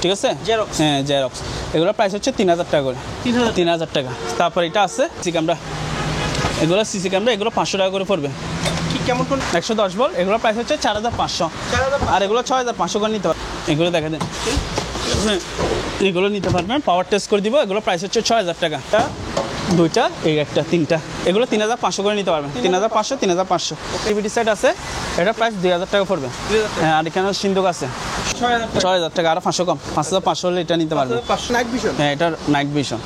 ঠিক আছে হ্যাঁ জেরক্স এগুলোর প্রাইস হচ্ছে 3000 টাকা করে 3000 টাকা তারপর এটা আছে সিসি ক্যামেরা এগুলো সিসি ক্যামেরা এগুলো 500 টাকা করে পড়বে কেমন কোন 110 ভোল্ট এগুলোর প্রাইস হচ্ছে 4500 আর এগুলো 6500 করে নিতে পারবেন এগুলো দেখা দেন এগুলো নিতে পারবেন পাওয়ার টেস্ট করে দিব এগুলো প্রাইস হচ্ছে 6000 টাকা দুইটা এই একটা তিনটা এগুলো 3500 করে নিতে পারবেন 3500 টিভিটি সেট আছে এটা প্রাইস 2000 টাকা পড়বে হ্যাঁ আর এখানে সিন্ধুক আছে 6000 টাকা আর 500 কম 5500 হলে এটা নিতে পারবেন হ্যাঁ এটা নাইট ভিশন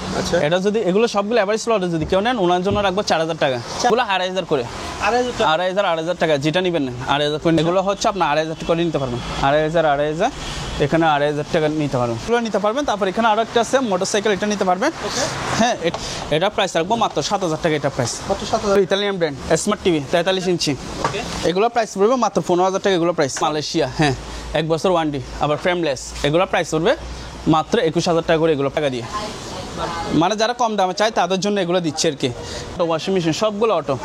এটা যদি এগুলো সবগুলো এভারেজ স্লটে যদি কেউ নেন ওনার জন্য রাখবো 4000 টাকা এগুলো 2500 করে 2500 টাকা যেটা নেবেন 2500 করে এগুলো হচ্ছে আপনার 2500 করে নিতে পারবেন 2500 এখানে 2500 টাকা নিতে পারবেন এগুলো নিতে পারবেন তারপর এখানে আরো একটা আছে মোটরসাইকেল এটা নিতে পারবেন হ্যাঁ এটা প্রাইস রাখবো মাত্র 7000 টাকা এটা price Italian brand smart TV 43 ইঞ্চি এগুলো প্রাইস পড়বে মাত্র 15000 টাকা এগুলো প্রাইস মালয়েশিয়া হ্যাঁ 1 বছর ওয়ারেন্টি আবার ফ্রেমলেস এগুলো প্রাইস পড়বে মাত্র 21000 টাকা করে এগুলো টাকা দিয়ে মানে যারা কম দামে চায় তাদের জন্য এগুলো দিচ্ছে আর কি ওয়াশিং মেশিন সবগুলো অটো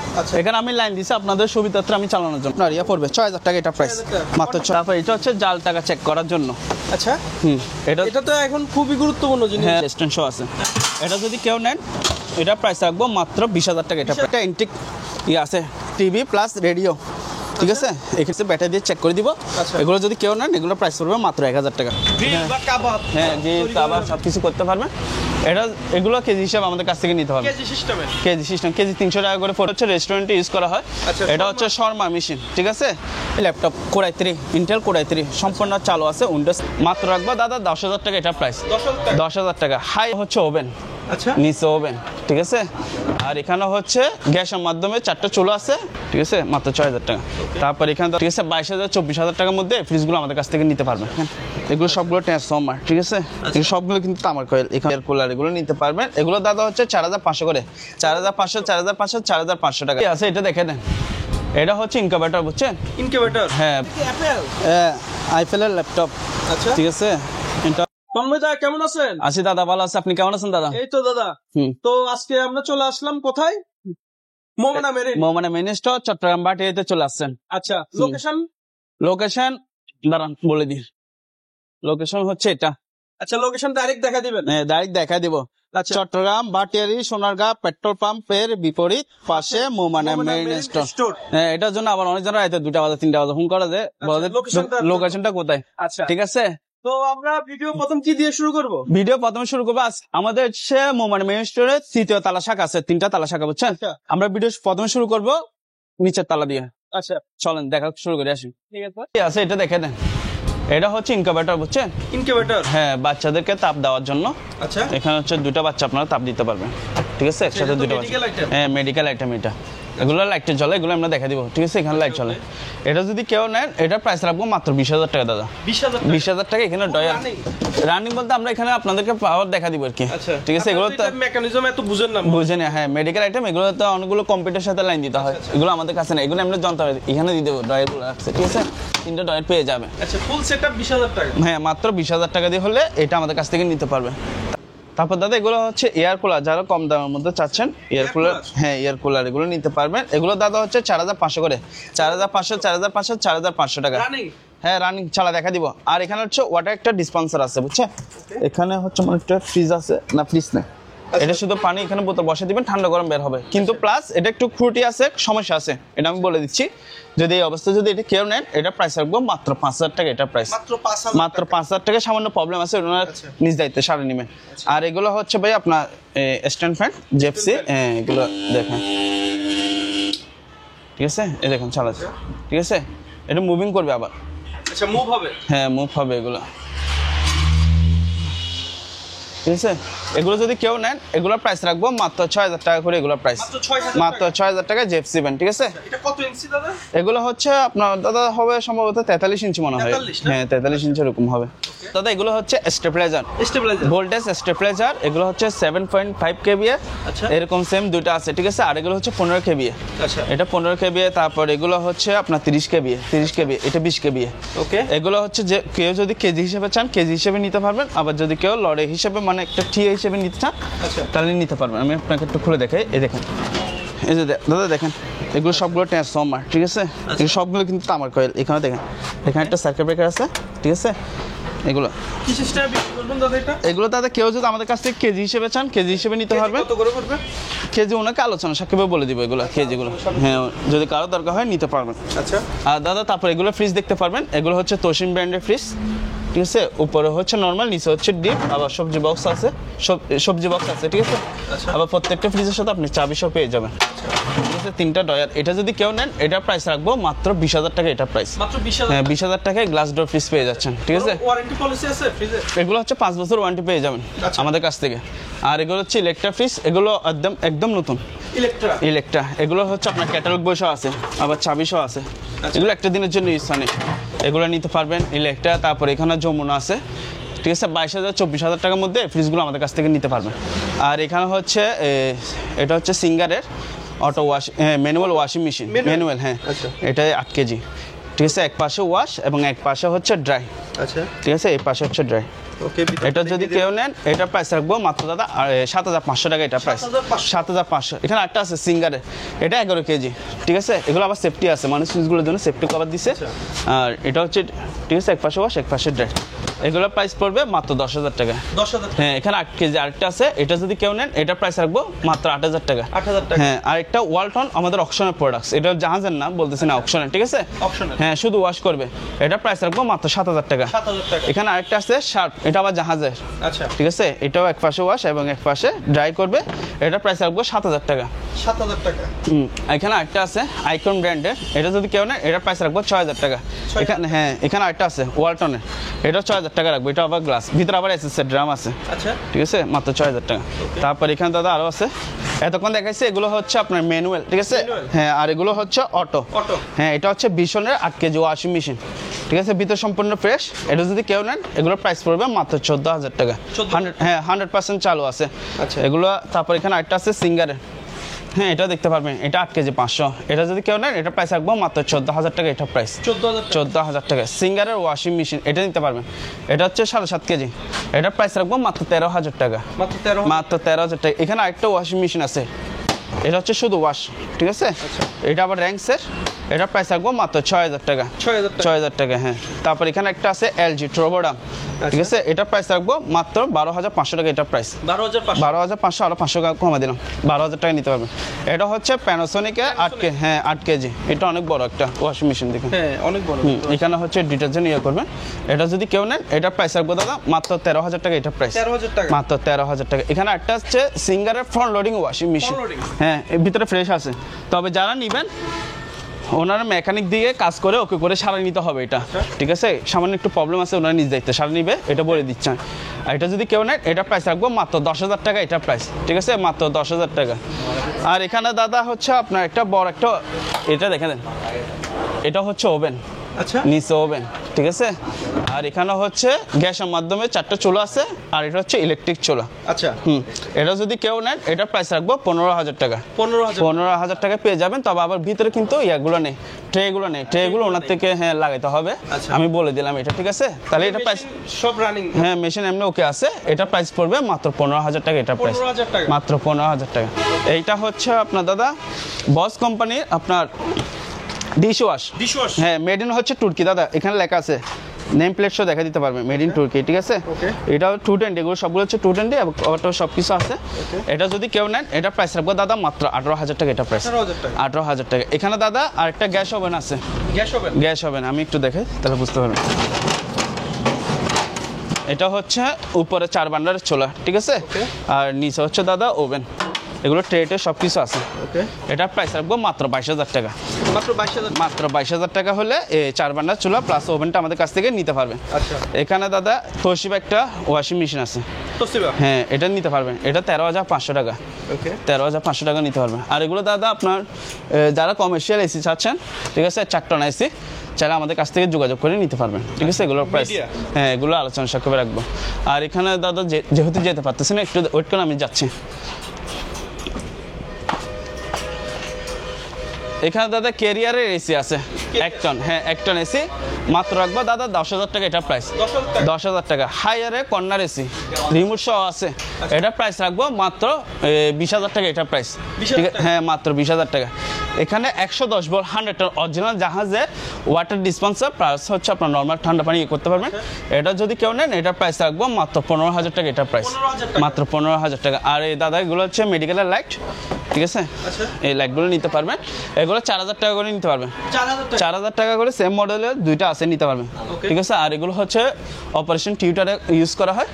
এখানে আমি লাইন দিছি আপনাদের সুবিধার্থে আমি চালানোর জন্য আপনার ইয়া পড়বে 6000 টাকা এটা প্রাইস মাত্র তারপর এটা হচ্ছে জাল টাকা চেক করার জন্য আচ্ছা এটা তো এখন খুবই গুরুত্বপূর্ণ জিনিস হ্যাঁ রেস্টুরেন্ট শো আছে এটা যদি কেউ নেন এটা প্রাইস রাখবো মাত্র 20000 টাকা এটা একটা ইনটেক ইয়ে আছে টিভি প্লাস রেডিও ঠিক আছে এখানে ব্যাটারি দিয়ে চেক করে দিব এগুলো যদি কেউ নেন এগুলো প্রাইস পড়বে মাত্র 1000 টাকা হ্যাঁ জি কাবাব সব কিছু করতে পারবেন এটা এগুলো কেজি হিসাবে আমাদের কাছ থেকে নিতে হবে কেজি সিস্টেম কেজি 300 টাকা করে হচ্ছে রেস্টুরেন্টে ইউজ করা হয় এটা হচ্ছে শর্মা মেশিন ঠিক আছে ল্যাপটপ কোরাই 3 ইন্টেল কোরাই 3 সম্পূর্ণ চালু আছে উইন্ডোজ মাত্র রাখবো দাদা 10000 টাকা এটা প্রাইস 10000 টাকা হাই হচ্ছে ওভেন আচ্ছা নিচে ওভেন ঠিক আছে আর এখানে হচ্ছে গ্যাসের মাধ্যমে 4টা চুলা আছে ঠিক আছে মাত্র 6000 টাকা তারপর এখানে ঠিক আছে 22000 24000 টাকার মধ্যে ফ্রিজগুলো আমাদের কাছ থেকে নিতে পারবেন এগুলো সবগুলো ট্রান্সফর্মার ঠিক আছে এগুলো সবগুলো কিন্তু তামার কয়েল এখানে এয়ার কুলার এগুলো নিতে পারবেন এগুলো দাদা হচ্ছে 4500 করে 4500 টাকা আছে এটা দেখে দেন এটা হচ্ছে ইনকিউবেটর বুঝছেন ইনকিউবেটর হ্যাঁ অ্যাপল আইফেলের ল্যাপটপ আচ্ছা ঠিক আছে তন্ময়দা কেমন আছেন আছি দাদা ভালো আছে আপনি কেমন আছেন দাদা এই তো দাদা তো আজকে আমরা চলে আসলাম কোথায় মোহনা মেরিন স্টোর চট্টগ্রাম বাটিয়াতে চলে আসছেন আচ্ছা লোকেশন দাঁড়ান বলে দিই লোকেশন হচ্ছে এটা আচ্ছা লোকেশন ডাইরেক্ট দেখা দিবেন হ্যাঁ ডাইরেক্ট দেখা দিব চট্টগ্রাম বাটিয়ারি সোনারগাঁ পেট্রোল পাম্পের বিপরীত পাশে মোহনা মেরিন স্টোর হ্যাঁ এটার জন্য আবার অনেক জনের রাতে 2টা বাজে 3টা বাজে ফোন করা যায় লোকেশনটা কোথায় আচ্ছা ঠিক আছে তো আমরা ভিডিও প্রথম কি দিয়ে শুরু করব ভিডিও প্রথমে শুরু করবো আমাদের হচ্ছে মোহনা মেরিন স্টোরের 3য় তালা শাখা আছে 3টা তালা শাখা বুঝছেন আমরা ভিডিও প্রথমে শুরু করব নিচের তালা দিয়ে আচ্ছা চলেন দেখা শুরু করে আসি ঠিক আছে এটা দেখে দেন এটা হচ্ছে ইনকিউবেটর বুঝছেন ইনকিউবেটর হ্যাঁ বাচ্চাদেরকে তাপ দেওয়ার জন্য আচ্ছা এখানে হচ্ছে 2টা বাচ্চা আপনারা তাপ দিতে পারবেন ঠিক আছে একসাথে 2টা বাচ্চা হ্যাঁ মেডিকেল আইটেম এটা এগুলো লাইটে জ্বলে এগুলো আমরা দেখা দিব ঠিক আছে এখানে লাইট জ্বলে এটা যদি কেউ নেন এটা প্রাইস রাখবো মাত্র 20000 টাকা দাদা 20000 টাকা এখানে ডয়ার রানিং বলতে আমরা এখানে আপনাদেরকে পাওয়ার দেখা দিব আর কি ঠিক আছে এগুলো তো মেকানিজম এত বুঝেন না হ্যাঁ মেডিকেল আইটেম এগুলো তো অনেকগুলো কম্পিউটার সাথে লাইন দিতে হয় এগুলো আমাদের কাছে না এগুলো আমরা যন্ত্র এখানে দিয়ে দেবো ডয়ারগুলো আছে ঠিক আছে 3টা ডয়ার পেয়ে যাবে আচ্ছা ফুল সেটআপ 20000 টাকা হ্যাঁ মাত্র 20000 টাকা দিয়ে হলে এটা আমাদের কাছ থেকে নিতে পারবে তারপর দাদা এগুলো হচ্ছে এয়ার কুলার যারা কম দামের মধ্যে চাচ্ছেন এয়ার কুলার হ্যাঁ এয়ার কুলার এগুলো নিতে পারবেন এগুলো দাদা হচ্ছে 4500 করে 4500 টাকা হ্যাঁ রানিং চালা দেখা দিব আর এখানে হচ্ছে ওয়াটার একটা ডিসপেন্সার আছে বুঝছেন এখানে হচ্ছে মানে একটা ফ্রিজ আছে না ফ্রিজ না এটা শুধু পানি এখানে বোতল বসে দিবেন ঠান্ডা গরম বের হবে কিন্তু প্লাস এটা একটু ত্রুটি আছে সমস্যা আছে এটা আমি বলে দিচ্ছি যদি এই অবস্থা যদি এটা কেউ নেন এটা প্রাইস রাখবো মাত্র 5000 টাকা এটা প্রাইস মাত্র 5000 টাকা সামান্য প্রবলেম আছে ওনার নিজ দায়িত্বে সারে নেবেন আর এগুলো হচ্ছে ভাই আপনার স্ট্যান্ড ফ্যান জেপসি এগুলো দেখেন ঠিক আছে এই দেখেন চালাচ্ছে ঠিক আছে এটা মুভিং করবে আবার আচ্ছা মুভ হবে হ্যাঁ মুভ হবে এগুলো ঠিক আছে এগুলো যদি কেউ নেন এগুলোর প্রাইস রাখবো মাত্র 6000 টাকা করে এগুলোর প্রাইস মাত্র 6000 টাকা জেপসি ব্যান্ড ঠিক আছে এটা কত ইঞ্চি দাদা এগুলো হচ্ছে আপনার দাদা হবে সম্ভবত 43 ইঞ্চি মনে হয় হ্যাঁ 43 ইঞ্চি এরকম হবে দাদা এগুলো হচ্ছে স্টেবিলাইজার ভোল্টেজ স্টেবিলাইজার এগুলো হচ্ছে 7.5 কেভিএ আচ্ছা এরকম সেম দুটো আছে ঠিক আছে আর এগুলো হচ্ছে 15 কেভিএ আচ্ছা এটা 15 কেভিএ তারপর এগুলো হচ্ছে আপনার 30 কেভিএ এটা 20 কেভিএ ওকে এগুলো হচ্ছে যে কেউ যদি কেজি হিসেবে চান কেজি হিসেবে নিতে পারবেন আবার যদি কেউ লড়ে হিসেবে মানে একটা টিএ হিসেবে নিতে চান তাহলে নিতে পারবেন আমি আপনাকে একটু খুলে দেখাই এই দেখেন এই যে দাদা দেখেন এগুলো সবগুলো ট্রান্সফর্মার ঠিক আছে এই সবগুলো কিন্তু তামার কয়েল এখানে দেখেন এখানে একটা সার্কিট ব্রেকার আছে ঠিক আছে এগুলো কি সিস্টেমে বিক্রি করবেন দাদা এটা? এগুলো দাদা কেউ যদি আমাদের কাছ থেকে কেজি হিসেবে চান কেজি হিসেবে নিতে পারবেন। কত করে পড়বে? কেজি ওনাকে আলোচনা সাক্ষেপে বলে দিব এগুলো কেজিগুলো। হ্যাঁ, যদি কারো দরকার হয় নিতে পারবেন। আচ্ছা। আর দাদা তারপর এগুলো ফ্রিজ দেখতে পারবেন, এগুলো হচ্ছে তোশিন ব্র্যান্ডের ফ্রিজ, ঠিক আছে। উপরে হচ্ছে নর্মাল, নিচে হচ্ছে ডিপ, আবার সবজি বক্স আছে, সবজি বক্স আছে, ঠিক আছে। আবার প্রত্যেকটা ফ্রিজের সাথে আপনি চাবিসহ পেয়ে যাবেন, ঠিক আছে। 3টা ডয়ার। এটা যদি কেউ নেন এটার প্রাইস রাখবো মাত্র 20,000 টাকা। এটা প্রাইস মাত্র 20,000? হ্যাঁ, 20,000 টাকায় গ্লাস ডোর ফ্রিজ পেয়ে যাচ্ছেন, ঠিক আছে। ওয়ারেন্টি পলিসি আছে ফ্রিজে? এগুলো হচ্ছে 5 বছর ওয়ারেন্টি পেয়ে যাবেন আমাদের কাছ থেকে। আর এগুলো হচ্ছে ইলেকট্রা ফ্রিজ, এগুলো একদম নতুন ইলেকট্রা। এগুলো হচ্ছে আপনার ক্যাটালগ বইসহ আছে, আবার চাবিসহ আছে। এগুলো একটা দিনের জন্য ইউজ হয়, এগুলো নিতে পারবেন ইলেকট্রা। তারপর এখানে যমুনা আছে, ঠিক আছে। 22,000 24,000 টাকার মধ্যে ফ্রিজগুলো আমাদের কাছ থেকে নিতে পারবেন। আর এখানে হচ্ছে এটা হচ্ছে সিঙ্গারের auto wash manual washing machine, manual. হ্যাঁ, এটা 8 কেজি, ঠিক আছে। এক পাশে ওয়াশ এবং এক পাশে হচ্ছে ড্রাই, আচ্ছা, ঠিক আছে। এই পাশে হচ্ছে ড্রাই। ওকে। এটা যদি কেউ নেন এটার প্রাইস রাখবো মাত্র দাদা 7,500 টাকা। এটা প্রাইস 7,500। এখানে একটা আছে সিঙ্গারে, এটা 11 কেজি, ঠিক আছে। এগুলো আবার সেফটি আছে, মানুষ ফ্রিজগুলোর জন্য সেফটি কভার দিছে। আর এটা হচ্ছে, ঠিক আছে, এক পাশে ওয়াশ এক পাশে ড্রাই। এগুলোর প্রাইস পড়বে মাত্র 10,000 টাকা। 10,000? হ্যাঁ, এখানে 8 কেজি আরেকটা আছে, এটা যদি কেউ নেন এটার প্রাইস রাখবো মাত্র 8,000 টাকা। 8,000 টাকা? হ্যাঁ। আর একটা ওয়ালটন আমাদের অকশনের প্রোডাক্টস, এটা জাহাজের নাম বলতেছি না, অকশনের, ঠিক আছে। হ্যাঁ, শুধু ওয়াশ করবে। এটার প্রাইস রাখবো মাত্র 7,000 টাকা। 7,000 টাকা। এখানে আরেকটা আছে শার্প, এটা আবার জাহাজের, আচ্ছা, ঠিক আছে। এটাও এক পাশে ওয়াশ এবং এক পাশে ড্রাই করবে। এটার প্রাইস রাখবো 7,000 টাকা। 7,000 টাকা? এখানে আরেকটা আছে আইকন ব্র্যান্ডের, এটা যদি কেউ নেয় এটার প্রাইস রাখবো 6,000 টাকা। এখানে হ্যাঁ, এখানে আরেকটা আছে ওয়ালটনের, এটাও 6,000 টাকা রাখবো। এটা আবার গ্লাস, ভিতরে আবার এসএসএর ড্রাম আছে, আচ্ছা, ঠিক আছে। মাত্র 6,000 টাকা। তারপর এখানে দাদা আরো আছে, এতক্ষণ দেখাইছে এগুলো হচ্ছে আপনার ম্যানুয়াল, ঠিক আছে। হ্যাঁ, আর এগুলো হচ্ছে অটো। হ্যাঁ, এটা হচ্ছে ভীষণের 8 কেজি ওয়াশিং মেশিন, ঠিক আছে। ভিতর সম্পূর্ণ ফ্রেশ। এটা যদি কেউ নেন এগুলোর প্রাইস পড়বে মাত্র 14,000 টাকা। 100, হ্যাঁ, 100% চালু আছে এগুলো। তারপর এখানে একটা আছে সিঙ্গারের, হ্যাঁ, এটা দেখতে পারবেন, এটা 8 কেজি 500। এটা যদি কেউ নেন এটা প্রাইস রাখবো মাত্র 14,000 টাকা। এটা প্রাইস 14,000 টাকা। সিঙ্গারের ওয়াশিং মেশিন, এটা নিতে পারবেন, এটা হচ্ছে 7.5 কেজি। এটা প্রাইস রাখবো মাত্র 13,000 টাকা। মাত্র 13,000 টাকা। এখানে আরেকটা ওয়াশিং মেশিন আছে, এটা হচ্ছে শুধু ওয়াশ, ঠিক আছে। এটা আবার র্যাঙ্কসের, এটা প্রাইস রাখবো মাত্র 6,000 টাকা। 6,000 টাকা, হ্যাঁ। তারপর এখানে একটা আছে এলজি ট্রোবোডাম, ঠিক আছে। এটা প্রাইস রাখবো মাত্র 12,500 টাকা। এটা প্রাইস 12,500, আরো 500 টাকা কমে দিলাম, 12,000 টাকা নিতে পারবেন। এটা হচ্ছে প্যানাসোনিকের 8 কেজি। এটা অনেক বড় একটা ওয়াশিং মেশিন, দেখুন, অনেক বড়। এখানে হচ্ছে ডিটারজেন্ট ইয়ে করবেন। এটা যদি কেউ নেন এটার প্রাইস রাখবো দাদা মাত্র 13,000 টাকা। এটা প্রাইস 13,000 টাকা, মাত্র 13,000 টাকা। এখানে একটা হচ্ছে সিঙ্গারের ফ্রন্ট লোডিং ওয়াশিং মেশিন, হ্যাঁ, এর ভিতরে ফ্রেশ আছে। তবে যারা নিবেন ওনারা মেকানিক দিয়ে কাজ করে ওকে করে সারা নিতে হবে এটা, ঠিক আছে। সামান্য একটু প্রবলেম আছে, ওনারা নিজ দায়িত্বে সারা নিবে, এটা বলে দিচ্ছেন। আর এটা যদি কেউ নেয় এটা প্রাইস রাখবো মাত্র 10,000 টাকা। এটা প্রাইস, ঠিক আছে, মাত্র 10,000 টাকা। আর এখানে দাদা হচ্ছে আপনার একটা বড় একটা, এটা দেখে দেন, এটা হচ্ছে ওভেন, আচ্ছা, নিচে ওভেন, ঠিক আছে। আর এখানে হচ্ছে গ্যাসের মাধ্যমে 4টা চুলা আছে, আর এটা হচ্ছে ইলেকট্রিক চুলা, আচ্ছা। এটা যদি কেউ নেন এটা প্রাইস রাখবো 15,000 টাকা। 15,000 টাকা পেয়ে যাবেন। তবে আবার ভিতরে কিন্তু ইয়াগুলো নেই, ট্রেগুলো নেই, ট্রেগুলো ওনার থেকে হ্যাঁ লাগাইতে হবে। আমি বলে দিলাম এটা, ঠিক আছে। তাহলে এটা প্রাইস সব রানিং, হ্যাঁ, মেশিন এমনি ওকে আছে। এটা প্রাইস পড়বে মাত্র 15,000 টাকা। এটা প্রাইস মাত্র 15,000 টাকা। এইটা হচ্ছে আপনার দাদা বস কোম্পানির আপনার ডিশ ওয়াশ, হ্যাঁ, মেড ইন হচ্ছে তুর্কি দাদা। এখানে লেখা আছে, নেম প্লেট সহ দেখা দিতে পারবে, মেড ইন তুর্কি, ঠিক আছে। এটা 220, এগুলো সবগুলো হচ্ছে 220 এবং ওটা সব কিছু আছে। এটা যদি কেউ নেন এটা প্রাইস রাখবো দাদা মাত্র 18,000 টাকা। এটা প্রাইস 18,000 টাকা। এখানে দাদা আরেকটা গ্যাস ওভেন আছে, গ্যাস ওভেন আমি একটু দেখাই তাহলে বুঝতে পারবেন। এটা হচ্ছে উপরে 4 বান্ডারের চোলা, ঠিক আছে। আর নিচে হচ্ছে দাদা ওভেন, এগুলো ট্রেটে সব কিছু আছে। এটা প্রাইস রাখবো মাত্র 22,000 টাকা। মাত্র 22,000 টাকা হলে 4 বান্ডার চুলা প্লাস ওভেনটা আমাদের কাছ থেকে নিতে পারবেন। এখানে দাদা তোশিবা একটা ওয়াশিং মেশিন আছে, হ্যাঁ, এটা নিতে পারবেন। এটা 13,500 টাকা। 13,500 টাকা নিতে পারবেন। আর এগুলো দাদা আপনার যারা কমার্শিয়াল এসি চাচ্ছেন, ঠিক আছে, 4 টন এসি, চাইলে আমাদের কাছ থেকে যোগাযোগ করে নিতে পারবেন, ঠিক আছে। এগুলোর প্রাইস হ্যাঁ, এগুলো আলোচনা সাক্ষেপে রাখবো। আর এখানে দাদা যেহেতু যেতে পারতেছি না, একটু ওয়েট করে আমি যাচ্ছি। এখানে দাদা ক্যারিয়ারের এসি আছে 1 টন, হ্যাঁ, 1 টন এসি মাত্র রাখবো দাদা 10,000 টাকা। এটা প্রাইস 10,000 টাকা। হায়ারে কর্নার এসি রিমোট সহ আছে, এটা প্রাইস রাখবো মাত্র 20,000 টাকা। এটা প্রাইস, হ্যাঁ, মাত্র 20,000 টাকা। এখানে 110 ভোল্ট 100 অরিজিনাল জাহাজের ওয়াটার ডিসপেন্সার প্লাস হচ্ছে আপনার নর্মাল ঠান্ডা পানি করতে পারবেন। এটা যদি কেউ নেন এটার প্রাইস রাখবো মাত্র 15,000 টাকা, এটার প্রাইস মাত্র 15,000 টাকা। আর এই দাদা এগুলো হচ্ছে মেডিকেলের লাইট, ঠিক আছে, এই লাইটগুলো নিতে পারবেন। এগুলো 4,000 টাকা করে নিতে পারবেন, 4,000 টাকা করে সেম মডেলের দুইটা আছে নিতে পারবেন, ঠিক আছে। আর এগুলো হচ্ছে অপারেশন থিয়েটারে ইউজ করা হয়,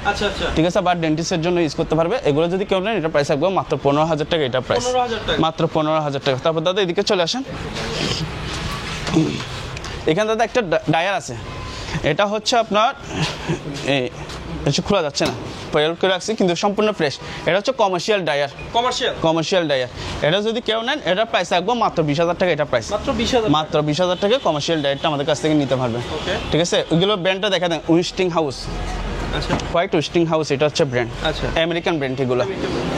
ঠিক আছে, বা ডেন্টিস্টের জন্য ইউজ করতে পারবে। এগুলো যদি কেউ নেন এটা প্রাইস রাখবো মাত্র 15,000 টাকা, এটা প্রাইস মাত্র 15,000 টাকা। তারপর দাদা এদিকে চলে আসেন, এখানে দাদা একটা ডায়ার আছে, এটা হচ্ছে আপনার খোলা যাচ্ছে না, করে রাখছি কিন্তু সম্পূর্ণ ফ্রেশ। এটা হচ্ছে কমার্শিয়াল ডায়ার, কমার্শিয়াল ডায়ার। এটা যদি কেউ নেন এটা প্রাইস রাখবো মাত্র 20,000 টাকা, এটা প্রাইস মাত্র 20,000 টাকা। কমার্শিয়াল ডায়ারটা আমাদের কাছ থেকে নিতে পারবে, ঠিক আছে। ওইগুলো ব্র্যান্ডটা দেখা দেন, উইস্টিং হাউস, হোয়াইট উইস্টিং হাউস, এটা হচ্ছে ব্র্যান্ড, আমেরিকান ব্র্যান্ড এগুলো।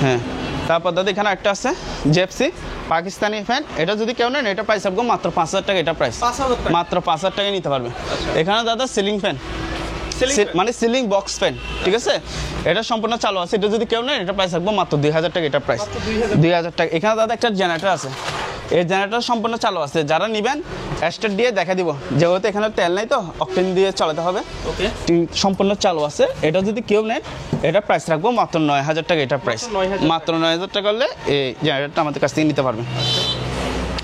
হ্যাঁ, তারপর দাদা এখানে একটা আছে জেপসি পাকিস্তানি ফ্যান, এটা যদি কেউ নেন এটা প্রাইস রাখবো মাত্র 5,000 টাকা, এটা প্রাইস মাত্র 5,000 টাকায় নিতে পারবে। এখানে দাদা সিলিং ফ্যান, মানে সিলিং বক্স ফ্যান, ঠিক আছে, এটা সম্পূর্ণ চালু আছে। এটা যদি কেউ নেন এটা প্রাইস রাখবো মাত্র 2,000 টাকা, এটা প্রাইস 2,000 টাকা। এখানে দাদা একটা জেনারেটর আছে, এই জেনারেটর সম্পূর্ণ চালু আছে। যারা নেবেন স্টার্ট দিয়ে দেখা দিব, যেহেতু এখানে তেল নাই তো অকটেন দিয়ে চালাতে হবে, সম্পূর্ণ চালু আছে। এটা যদি কেউ নেন এটা প্রাইস রাখবো মাত্র 9,000 টাকা, এটা প্রাইস মাত্র 9,000 টাকা হলে এই জেনারেটরটা আমাদের কাছ থেকে নিতে পারবেন।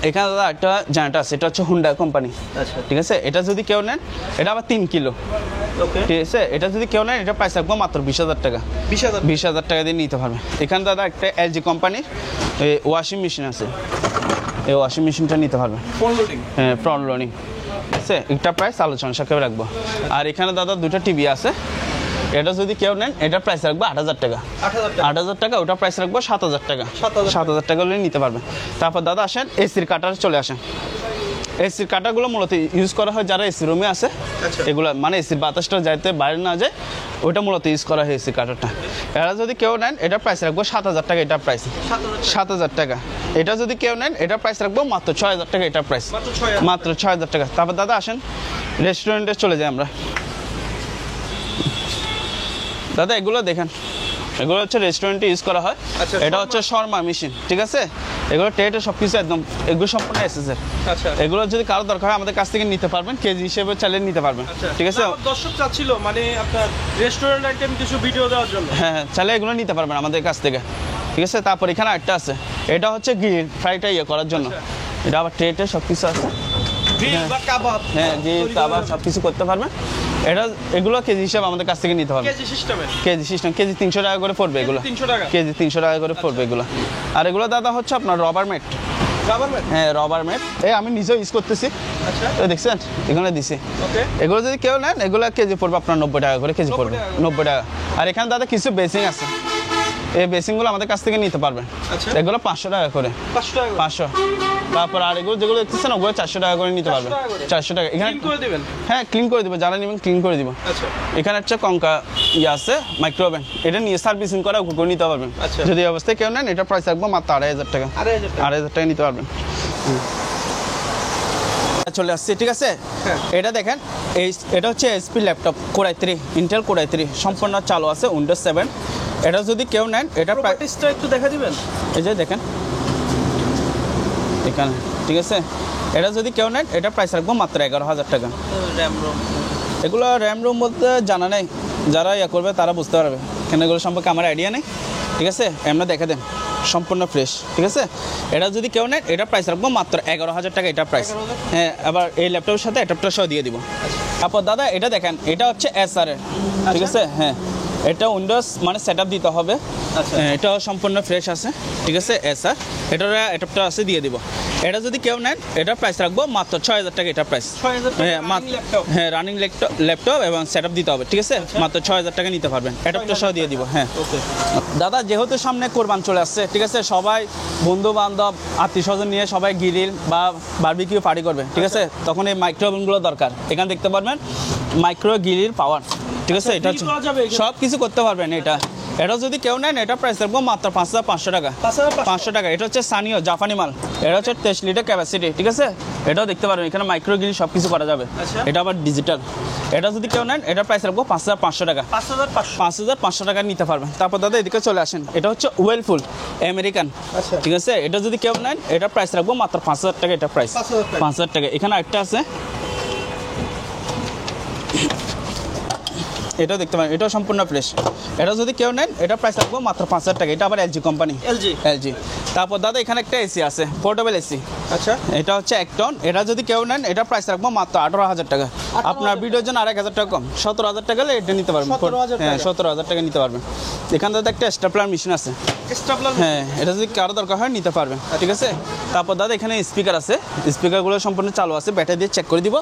এখানে দাদা একটা জেনারেটর আছে, এটা হচ্ছে হুন্ডা কোম্পানি, ঠিক আছে। এটা যদি কেউ নেন এটা আবার 3 কিলো, ঠিক আছে। এটা যদি কেউ নেন এটা প্রাইস রাখবো মাত্র 20,000 টাকা, 20,000 টাকা দিয়ে নিতে পারবে। এখানে দাদা একটা এলজি কোম্পানির ওয়াশিং মেশিন আছে, এই ওয়াশিং মেশিনটা নিতে পারবে, হ্যাঁ, ফ্রন্ট লোডিং, ঠিক আছে। এটা প্রাইস আলোচনা সাপেক্ষে রাখবো। আর এখানে দাদা দুটো টিভি আছে, এটা যদি কেউ নেন এটা প্রাইস রাখবো 8,000 টাকা, 8,000 টাকা। ওটা প্রাইস রাখবো 7,000 টাকা, 7,000 টাকা হলে নিতে পারবে। তারপর দাদা আসেন এসির কাটার চলে আসেন। এসির কাটাগুলো মূলত ইউজ করা হয় যারা এসি রুমে আছে, এগুলো মানে এসির বাতাসটা যাতে বাইরে না যায়, ওইটা মূলত ইউজ করা হয় এসির কাটারটা। এরা যদি কেউ নেন এটা প্রাইস রাখবো 7,000 টাকা, এটা প্রাইস 7,000 টাকা। এটা যদি কেউ নেন এটা প্রাইস রাখবো মাত্র 6,000 টাকা, এটা প্রাইস মাত্র 6,000 টাকা। তারপর দাদা আসেন রেস্টুরেন্টে চলে যাই আমরা। দাদা এগুলো দেখেন, এগুলো হচ্ছে রেস্টুরেন্টে ইউজ করা হয়। এটা হচ্ছে শর্মা মেশিন, ঠিক আছে। এগুলো টেটে সবকিছু একদম, এগুলো সম্পূর্ণ এসএসের। এগুলো যদি কারো দরকার হয় আমাদের কাছ থেকে নিতে পারবেন, কেজি হিসেবে চালিয়ে নিতে পারবেন, ঠিক আছে। দর্শক চাচ্ছিল মানে আপনার রেস্টুরেন্ট আইটেম কিছু ভিডিও দেওয়ার জন্য, হ্যাঁ, চালিয়ে এগুলো নিতে পারবেন আমাদের কাছ থেকে, ঠিক আছে। তারপর এখানে একটা আছে, এটা হচ্ছে গ্রিল ফ্রাইটা করার জন্য, এটা আবার টেটে সবকিছু আছে, হ্যাঁ, গ্রিল কাবাব সবকিছু করতে পারবেন। এটা এগুলো কেজি হিসাবে আমাদের কাছ থেকে নিতে হবে, কেজি সিস্টেম, কেজি 300 টাকা করে পড়বে এগুলো, কেজি 300 টাকা করে পড়বে এগুলো। আর এগুলো দাদা হচ্ছে আপনার রবার ম্যাট, হ্যাঁ, রবার ম্যাট, এই আমি নিজেও ইউজ করতেছি, দেখছেন এখানে দিছি। এগুলো যদি কেউ নেন এগুলো কেজি পড়বে আপনার 90 টাকা করে, কেজি পড়বে 90 টাকা। আর এখানে দাদা কিছু বেসিং আছে, এই বেসিংগুলো আমাদের কাছ থেকে নিতে পারবেন, এগুলো 500 টাকা করে, 500। তারপর আর এগুলো যেগুলো দেখতেছেন ওগুলো 400 টাকা করে নিতে পারবেন, 400 টাকা। এখানে হ্যাঁ, ক্লিন করে দেবো, যারা নেবেন ক্লিন করে দিব। এখানে একটা কঙ্কা আছে মাইক্রোওভেন, এটা নিয়ে সার্ভিসিং করে ওগুলো নিতে পারবেন। যদি এই অবস্থায় কেউ নেন এটা প্রাইস রাখবো মাত্র 2,500 টাকা, 2,500 টাকা নিতে পারবেন। চলে আসছে, ঠিক আছে। এটা দেখেন, এটা হচ্ছে SP laptop Core i3, Intel Core i3 সম্পূর্ণ চালু আছে, উইন্ডোজ 7। এটা যদি কেউ নেন এটা প্রাইসটা একটু দেখা দিবেন, এই যে দেখেন এখানে, ঠিক আছে। এটা যদি কেউ নেন এটা প্রাইস রাখবো মাত্র 11,000 টাকা। এগুলো র্যাম রোম বলতে জানা নেই, যারা করবে তারা বুঝতে পারবে, কেন এগুলো সম্পর্কে আমার আইডিয়া নেই, ঠিক আছে। এমনি দেখে দেন সম্পূর্ণ ফ্রেশ, ঠিক আছে। এটা যদি কেউ নেন এটা প্রাইস রাখবো মাত্র 11,000 টাকা, এটা প্রাইস, হ্যাঁ। আবার এই ল্যাপটপের সাথে অ্যাডাপ্টার সহ দিয়ে দিব। তারপর দাদা এটা দেখেন, এটা হচ্ছে SR এর, ঠিক আছে, হ্যাঁ। এটা উইন্ডোজ মানে সেট আপ দিতে হবে, এটাও সম্পূর্ণ ফ্রেশ আছে, ঠিক আছে। SR এটার অ্যাডাপ্টার আছে, দিয়ে দিব। এটা যদি কেউ নেন এটা প্রাইস রাখবো মাত্র 6,000 টাকা, এটা প্রাইস, হ্যাঁ, রানিং ল্যাপটপ এবং সেট আপ দিতে হবে, ঠিক আছে। মাত্র 6,000 টাকা নিতে পারবেন, অ্যাডাপ্টার সহ দিয়ে দিব, হ্যাঁ। দাদা যেহেতু সামনে কোরবান চলে আসছে, ঠিক আছে, সবাই বন্ধু বান্ধব আত্মীয় স্বজন নিয়ে সবাই গ্রিল বা বারবিকিউ পার্টি করবে, ঠিক আছে, তখন এই মাইক্রোওভেনগুলো দরকার। এখানে দেখতে পারবেন মাইক্রো গ্রিল পাওয়ার, ঠিক আছে। এটা সব কিছু করতে পারবেন, এটা এটা যদি কেউ নেন এটা প্রাইস রাখবো মাত্র 5500 টাকা। 500 টাকা। এটা হচ্ছে সানিও জাপানি মাল, এটা হচ্ছে 23 লিটার ক্যাপাসিটি, ঠিক আছে। এটাও দেখতে পারেন, এখানে মাইক্রো গ্রিল সব কিছু করা যাবে। এটা আবার ডিজিটাল। এটা যদি কেউ নেন এটা প্রাইস রাখবো 5500 টাকা। 5500 টাকা নিতে পারবেন। তারপর দাদা এদিকে চলে আসেন, এটা হচ্ছে ওয়েলফুল আমেরিকান, ঠিক আছে। এটা যদি কেউ নেন এটা প্রাইস রাখবো মাত্র 5000 টাকা। এটা প্রাইস 5000 টাকা। এখানে একটা আছে, এটাও দেখতে পারেন, এটাও সম্পূর্ণ ফ্রেশ। এটা যদি কেউ নেন এটা প্রাইস রাখবো মাত্র 5000 টাকা। এটা আবার এলজি কোম্পানি, এলজি। তারপর দাদা এখানে একটা এসি আছে, পোর্টেবল এসি। আচ্ছা, এটা হচ্ছে 1 টন। এটা যদি কেউ নেন এটা প্রাইস রাখবো মাত্র 18000 টাকা। আপনার ভিডিওর জন্য 1000 টাকা কম, 17000 টাকা হলে এটা নিতে পারবেন। 17000 টাকা নিতে পারবেন। এখানে দাদা একটা স্টেপলার মেশিন আছে, হ্যাঁ, এটা যদি কারো দরকার হয় নিতে পারবেন, ঠিক আছে। তারপর দাদা এখানে স্পিকার আছে, স্পিকারগুলো সম্পূর্ণ চালু আছে, ব্যাটারি দিয়ে চেক করে দিব।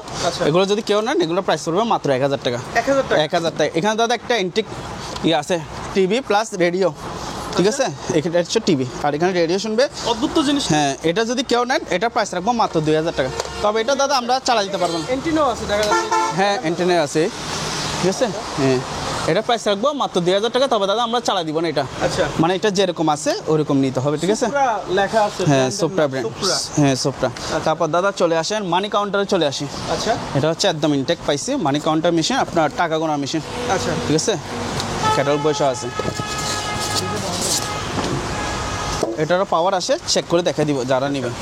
এগুলো যদি কেউ নেন এগুলো প্রাইস পড়বে মাত্র 1000 টাকা। 1000 টাকা। এখানে দাদা একটা ইন্টিক আছে, টিভি প্লাস রেডিও, ঠিক আছে। এটা হচ্ছে টিভি আর এখানে রেডিও শুনবে, অদ্ভুত জিনিস। হ্যাঁ, এটা যদি কেউ নেন এটা প্রাইস রাখবো মাত্র 2000 টাকা। তবে এটা দাদা আমরা চালা দিতে পারবো না। এন্টিনাও আছে দেখা যাচ্ছে। হ্যাঁ, এন্টিনা আছে, ঠিক আছে। হ্যাঁ, এটা প্রাইস রাখবো মাত্র 2000 টাকা। তবে দাদা আমরা চালা দিব না এটা। আচ্ছা, মানে এটা যেরকম আছে ওরকম নিতে হবে, ঠিক আছে। লেখা আছে, হ্যাঁ, সোপ্রা ব্র্যান্ড, হ্যাঁ সোপ্রা। তারপর দাদা চলে আসেন মানি কাউন্টারে চলে আসি। আচ্ছা, এটা হচ্ছে একদম ইনটেক পাইছি, মানি কাউন্টার মেশিন, আপনার টাকা গোনা মেশিন। আচ্ছা, ঠিক আছে, ক্যাটালগ বসে আছে। এটারও পাওয়ার আসে, চেক করে দেখে দিব যারা নেবে।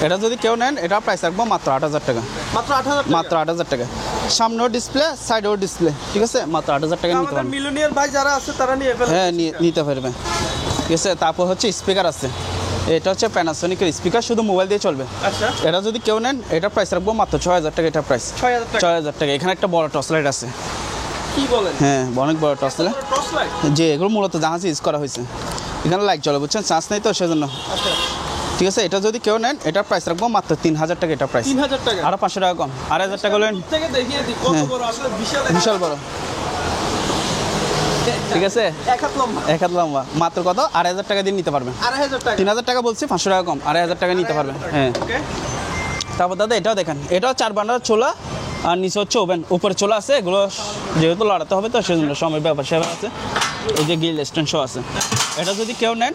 এটা যদি কেউ নেন এটা প্রাইস রাখবো মাত্র 8000 টাকা। মাত্র 8000 টাকা। সামনেও ডিসপ্লে, সাইডেও ডিসপ্লে, ঠিক আছে। মাত্র 8000 টাকা নিতে পারবেন। মিলিয়নিয়ার ভাই যারা আছে তারা নিয়ে ফেলবে। হ্যাঁ, নিতে পারবেন, ঠিক আছে। তারপর হচ্ছে স্পিকার আছে, এটা হচ্ছে প্যানাসোনিকের স্পিকার, শুধু মোবাইল দিয়ে চলবে। আচ্ছা, এটা যদি কেউ নেন এটা প্রাইস রাখবো মাত্র 6000 টাকা। এটা প্রাইস 6000 টাকা। এখানে একটা বড় টর্চ লাইট আছে। কি বলেন? হ্যাঁ, অনেক বড় টর্চ লাইট। যে এগুলো মূলত জাহাজে ইউজ করা হয়েছে। এখানে লাইট জ্বলে, বুঝছেন, চার্জ নেই তো সেজন্য। আচ্ছা, ঠিক আছে। এটা যদি কেউ নেন এটা প্রাইস রাখবো মাত্র 3000 টাকা। এটা প্রাইস 3000 টাকা। আরো 500 টাকা কম, 8000 টাকা হলেন। থেকে দেখিয়ে দিই কত বড়, আসলে বিশাল বিশাল বড়, ঠিক আছে। এক হাত লম্বা, এক হাত লম্বা। মাত্র কত? 2500 টাকা দিয়ে নিতে পারবেন। 2500 টাকা। 3000 টাকা বলছি, 500 টাকা কম, 2500 টাকা নিতে পারবেন। হ্যাঁ, তারপর দাদা এটাও দেখেন, এটাও 4 বান্ডার চোলা আর নিচে হচ্ছে ওভেন, উপরে চোলা আছে। এগুলো যেহেতু লড়াতে হবে তো সেজন্য সময় ব্যাপার সেবা আছে। এই যে গিল স্ট্যান্ড শো আছে। এটা যদি কেউ নেন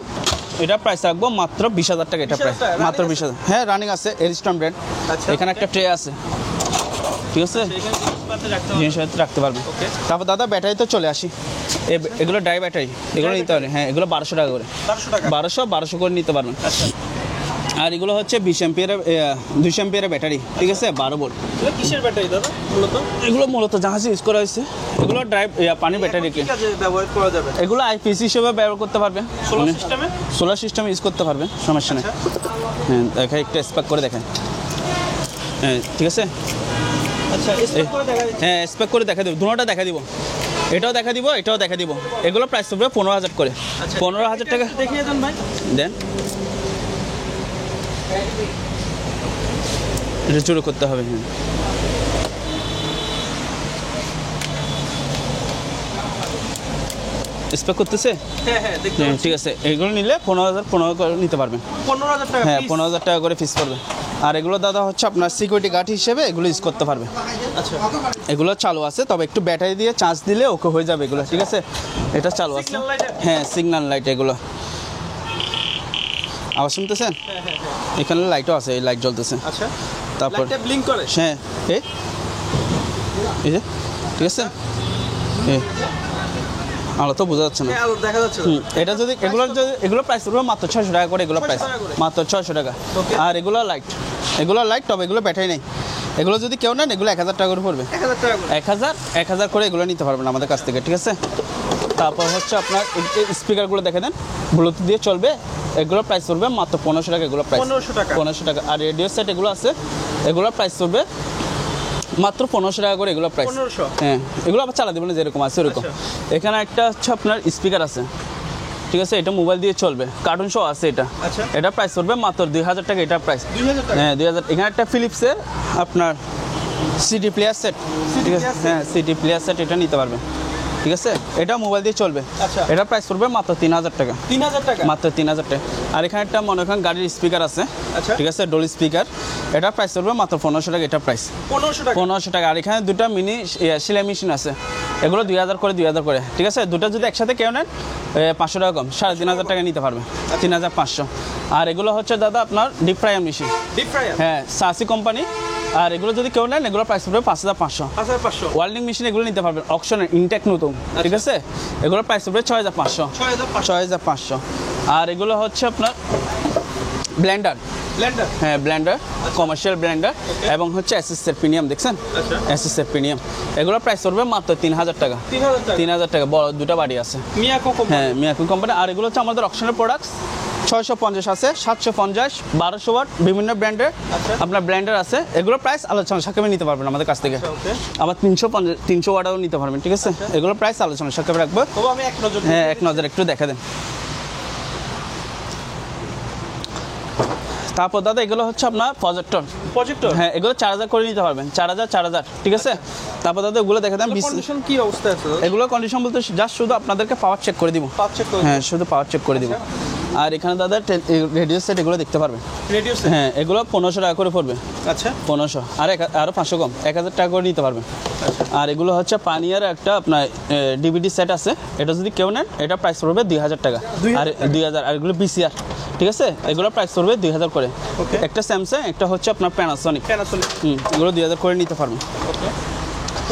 এটা প্রাইস রাখবো মাত্র 20000 টাকা। এটা প্রাইস মাত্র 20000। হ্যাঁ, রানিং আছে, এরিস্টন ব্র্যান্ড। এখানে একটা ট্রে আছে, ঠিক আছে, জিনিসপত্র রাখতে পারবেন। তারপর দাদা ব্যাটারি তো চলে আসি। এগুলো ড্রাই ব্যাটারি, এগুলো নিতে পারবেন। হ্যাঁ, এগুলো 1200 টাকা করে, 1200 করে নিতে পারবেন। আর এগুলো হচ্ছে 20 এম্পিয়ারের 200 এম্পিয়ারের ব্যাটারি, ঠিক আছে, 12 ভোল্ট। কিসের ব্যাটারি দাদা মূলত? এগুলো মূলত জাহাজে ইউজ করা হয়েছে। এগুলো পানি ব্যাটারি, ব্যবহার করা যাবে। এগুলো আইপিসি হিসেবে ব্যবহার করতে পারবেন, সোলার সিস্টেমে ইউজ করতে পারবেন, সমস্যা নেই। হ্যাঁ, দেখেন একটা স্প্যাক করে দেখেন। হ্যাঁ, ঠিক আছে। আচ্ছা, স্পেক করে দেখা দিচ্ছি। হ্যাঁ, স্প্যাক করে দেখা দেবো, দুটোটা দেখা দিব। এটাও দেখা দিব, এটাও দেখা দিব। এগুলো প্রাইস পড়বে 15000 করে। 15000 টাকা দেখিয়ে দেন ভাই। দেন, এটা শুরু করতে হবে। হ্যাঁ, স্প্যাক করতেছে। হ্যাঁ, দেখতে হ্যাঁ, ঠিক আছে। এগুলো নিলে 15000 করে নিতে পারবেন। 15000 টাকা। হ্যাঁ, 15000 টাকা করে ফিস পড়বে। আর এগুলো দাদা হচ্ছে আপনার সিকিউরিটি গার্ড হিসেবে এগুলো ইউজ করতে পারবে। আচ্ছা, এগুলো চালু আছে, তবে একটু ব্যাটারি দিয়ে চার্জ দিলে ওকে হয়ে যাবে এগুলো, ঠিক আছে। এটা চালু আছে। হ্যাঁ, সিগন্যাল লাইট এগুলো। আওয়াজ শুনতেছেন? এখানে লাইটও আছে, এই লাইট জ্বলতেছে। আচ্ছা, তারপর লাইটটা ব্লিঙ্ক করে। হ্যাঁ, এই যে, ঠিক আছে। আলো তো বোঝা যাচ্ছে না। আলো দেখা যাচ্ছে না। এটা যদি এগুলো প্রাইস পড়বে মাত্র 600 টাকা করে। এগুলো প্রাইস মাত্র 600 টাকা। আর এগুলো লাইট, তবে এগুলো ব্যাটারি নেই। এগুলো যদি কেউ নেন এগুলো 1000 টাকা করে পড়বে। 1000 টাকা করে। 1000 করে এগুলো নিতে পারবেন আমাদের কাছ থেকে, ঠিক আছে। তারপর হচ্ছে আপনার স্পিকারগুলো দেখে দেন, ব্লুটুথ দিয়ে চলবে। এগুলো প্রাইস পড়বে মাত্র 1500 টাকা। এগুলো প্রাইস 1500 টাকা। আর রেডিও সেট এগুলো আছে, এগুলো প্রাইস পড়বে মাত্র 1500 টাকা করে। এগুলো প্রাইস 1500। হ্যাঁ, এগুলো আবার চালা দেবেন যেরকম আছে ওরকম। এখানে একটা হচ্ছে আপনার স্পিকার আছে, ঠিক আছে। এটা মোবাইল দিয়ে চলবে, কার্টুন শো আছে এটা। আচ্ছা, এটা প্রাইস পড়বে মাত্র 2000 টাকা। এটা প্রাইস 2000 টাকা। হ্যাঁ, 2000। এখানে একটা ফিলিপসের আপনার সিডি প্লেয়ার সেট, ঠিক আছে। হ্যাঁ, সিডি প্লেয়ার সেট এটা নিতে পারবেন, ঠিক আছে। এটা মোবাইল দিয়ে চলবে। আচ্ছা, এটা প্রাইস পড়বে মাত্র 3000 টাকা। 3000 টাকা। মাত্র 3000 টাকা। আর এখানে একটা মনে করেন গাড়ির স্পিকার আছে, আচ্ছা, ঠিক আছে, ডোল স্পিকার। এটা প্রাইস পড়বে মাত্র 1500 টাকা। এটা প্রাইস 1500 টাকা। 1500 টাকা। আর এখানে দুটো মিনি সেলাই মেশিন আছে, এগুলো 2000 করে 2000 করে, ঠিক আছে। দুটো যদি একসাথে কেউ নেন 500 টাকা কম, 3500 টাকা নিতে পারবে, 3500। আর এগুলো হচ্ছে দাদা আপনার deep fryer machine, deep fryer, হ্যাঁ সাসি কোম্পানি। আর এগুলো যদি কেউ নেন এগুলো প্রাইস পড়বে 5500। ওয়েল্ডিং মেশিন এগুলো নিতে পারবেন, অপশনে ইনটেক নতুন, ঠিক আছে। এগুলো প্রাইস পড়বে 6500। 6500। আর এগুলো হচ্ছে আপনার ব্লেন্ডার, হ্যাঁ ব্লেন্ডার, কমার্শিয়াল ব্লেন্ডার এবং হচ্ছে এসএসএর প্রিমিয়াম, দেখছেন এসএসএর প্রিমিয়াম। এগুলো প্রাইস পড়বে মাত্র 3000 টাকা। 3000 টাকা, বড় দুটো বাড়ি আছে, হ্যাঁ মিয়াকো কোম্পানি। আর এগুলো হচ্ছে আমাদের অপশনের প্রোডাক্টস, 650 আছে, 750, 1200 ওয়াট, বিভিন্ন ব্র্যান্ডের আপনার ব্র্যান্ডার আছে। এগুলো প্রাইস আলোচনা সাপেক্ষে নিতে পারবেন আমাদের কাছ থেকে। আবার 300 ওয়াটও নিতে পারবেন, ঠিক আছে। এগুলো প্রাইস আলোচনা সাপেক্ষে রাখবো। হ্যাঁ এক নজর একটু দেখা দেন। তারপর দাদা এগুলো হচ্ছে আপনার প্রজেক্টর, হ্যাঁ এগুলো 4000 করে নিতে পারবেন, 4000, ঠিক আছে। তারপর দাদা এগুলো দেখে দেন, কন্ডিশন কি অবস্থা আছে? এগুলো কন্ডিশন বলতে জাস্ট শুধু আপনাদেরকে পাওয়ার চেক করে দিব, হ্যাঁ শুধু পাওয়ার চেক করে দিব। আর এখানে দাদা রেডিও সেট এগুলো দেখতে পারবেন, হ্যাঁ এগুলো 1500 টাকা করে পড়বে, আচ্ছা 1500। আর আরও 500 কম, 1000 টাকা করে নিতে পারবেন। আর এগুলো হচ্ছে পানিয়ার একটা আপনার ডিভিডি সেট আছে, এটা যদি কেউ নেন এটা প্রাইস পড়বে 2000 টাকা। আর 2000। আর এগুলো বিসিআর, ঠিক আছে। এগুলো প্রাইস পড়বে 2000 করে। একটা স্যামসাং, একটা হচ্ছে আপনার প্যানাসোনিক, এগুলো 2000 করে নিতে পারবেন।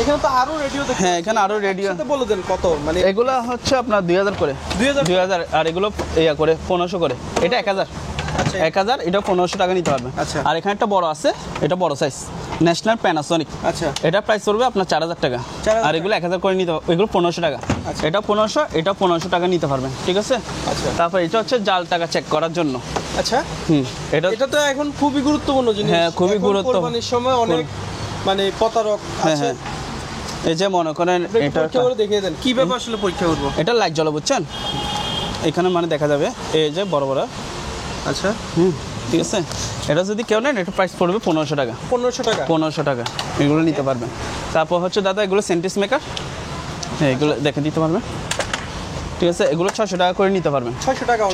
এখানে তো আরো রেডিও, হ্যাঁ এখানে আরো রেডিও, বলে দেন কত, মানে এগুলো হচ্ছে আপনার 2000 করে, 2000। আর এগুলো ইয়া করে 1500 করে, এটা 1000, 1000, এটা 1500 টাকা নিতে পারবে। আর এখানে একটা বড় আছে, এটা বড় সাইজ, ন্যাশনাল প্যানাসোনিক, আচ্ছা এটা প্রাইস পড়বে আপনার 4000 টাকা। আর এগুলো 1000 করে নিতে পারবে, এগুলো 1500 টাকা, এটা 1500, এটা 1500 টাকা নিতে পারবেন, ঠিক আছে। তারপর এটা হচ্ছে জাল টাকা চেক করার জন্য, আচ্ছা এটা তো এখন খুবই গুরুত্বপূর্ণ জিনিস, হ্যাঁ খুবই গুরুত্বপূর্ণ। কোরবানির সময় অনেক মানে প্রতারক আছে। এই যে মনে করেন এটা পরীক্ষা করে দেখিয়ে দেন, কিভাবে আসলে পরীক্ষা করব। এটা লাইট জ্বলে, বুঝছেন, এখানে মানে দেখা যাবে এই যে বড় বড়, আচ্ছা ঠিক আছে। এটা যদি কেউ নেন এটা প্রাইস পড়বে 1500 টাকা, 1500 টাকা, এগুলো নিতে পারবেন। তারপর হচ্ছে দাদা এগুলো সেন্টিস মেকার, হ্যাঁ এগুলো দেখে দিতে পারবেন, ঠিক আছে। এগুলো 600 টাকা করে নিতে পারবেন,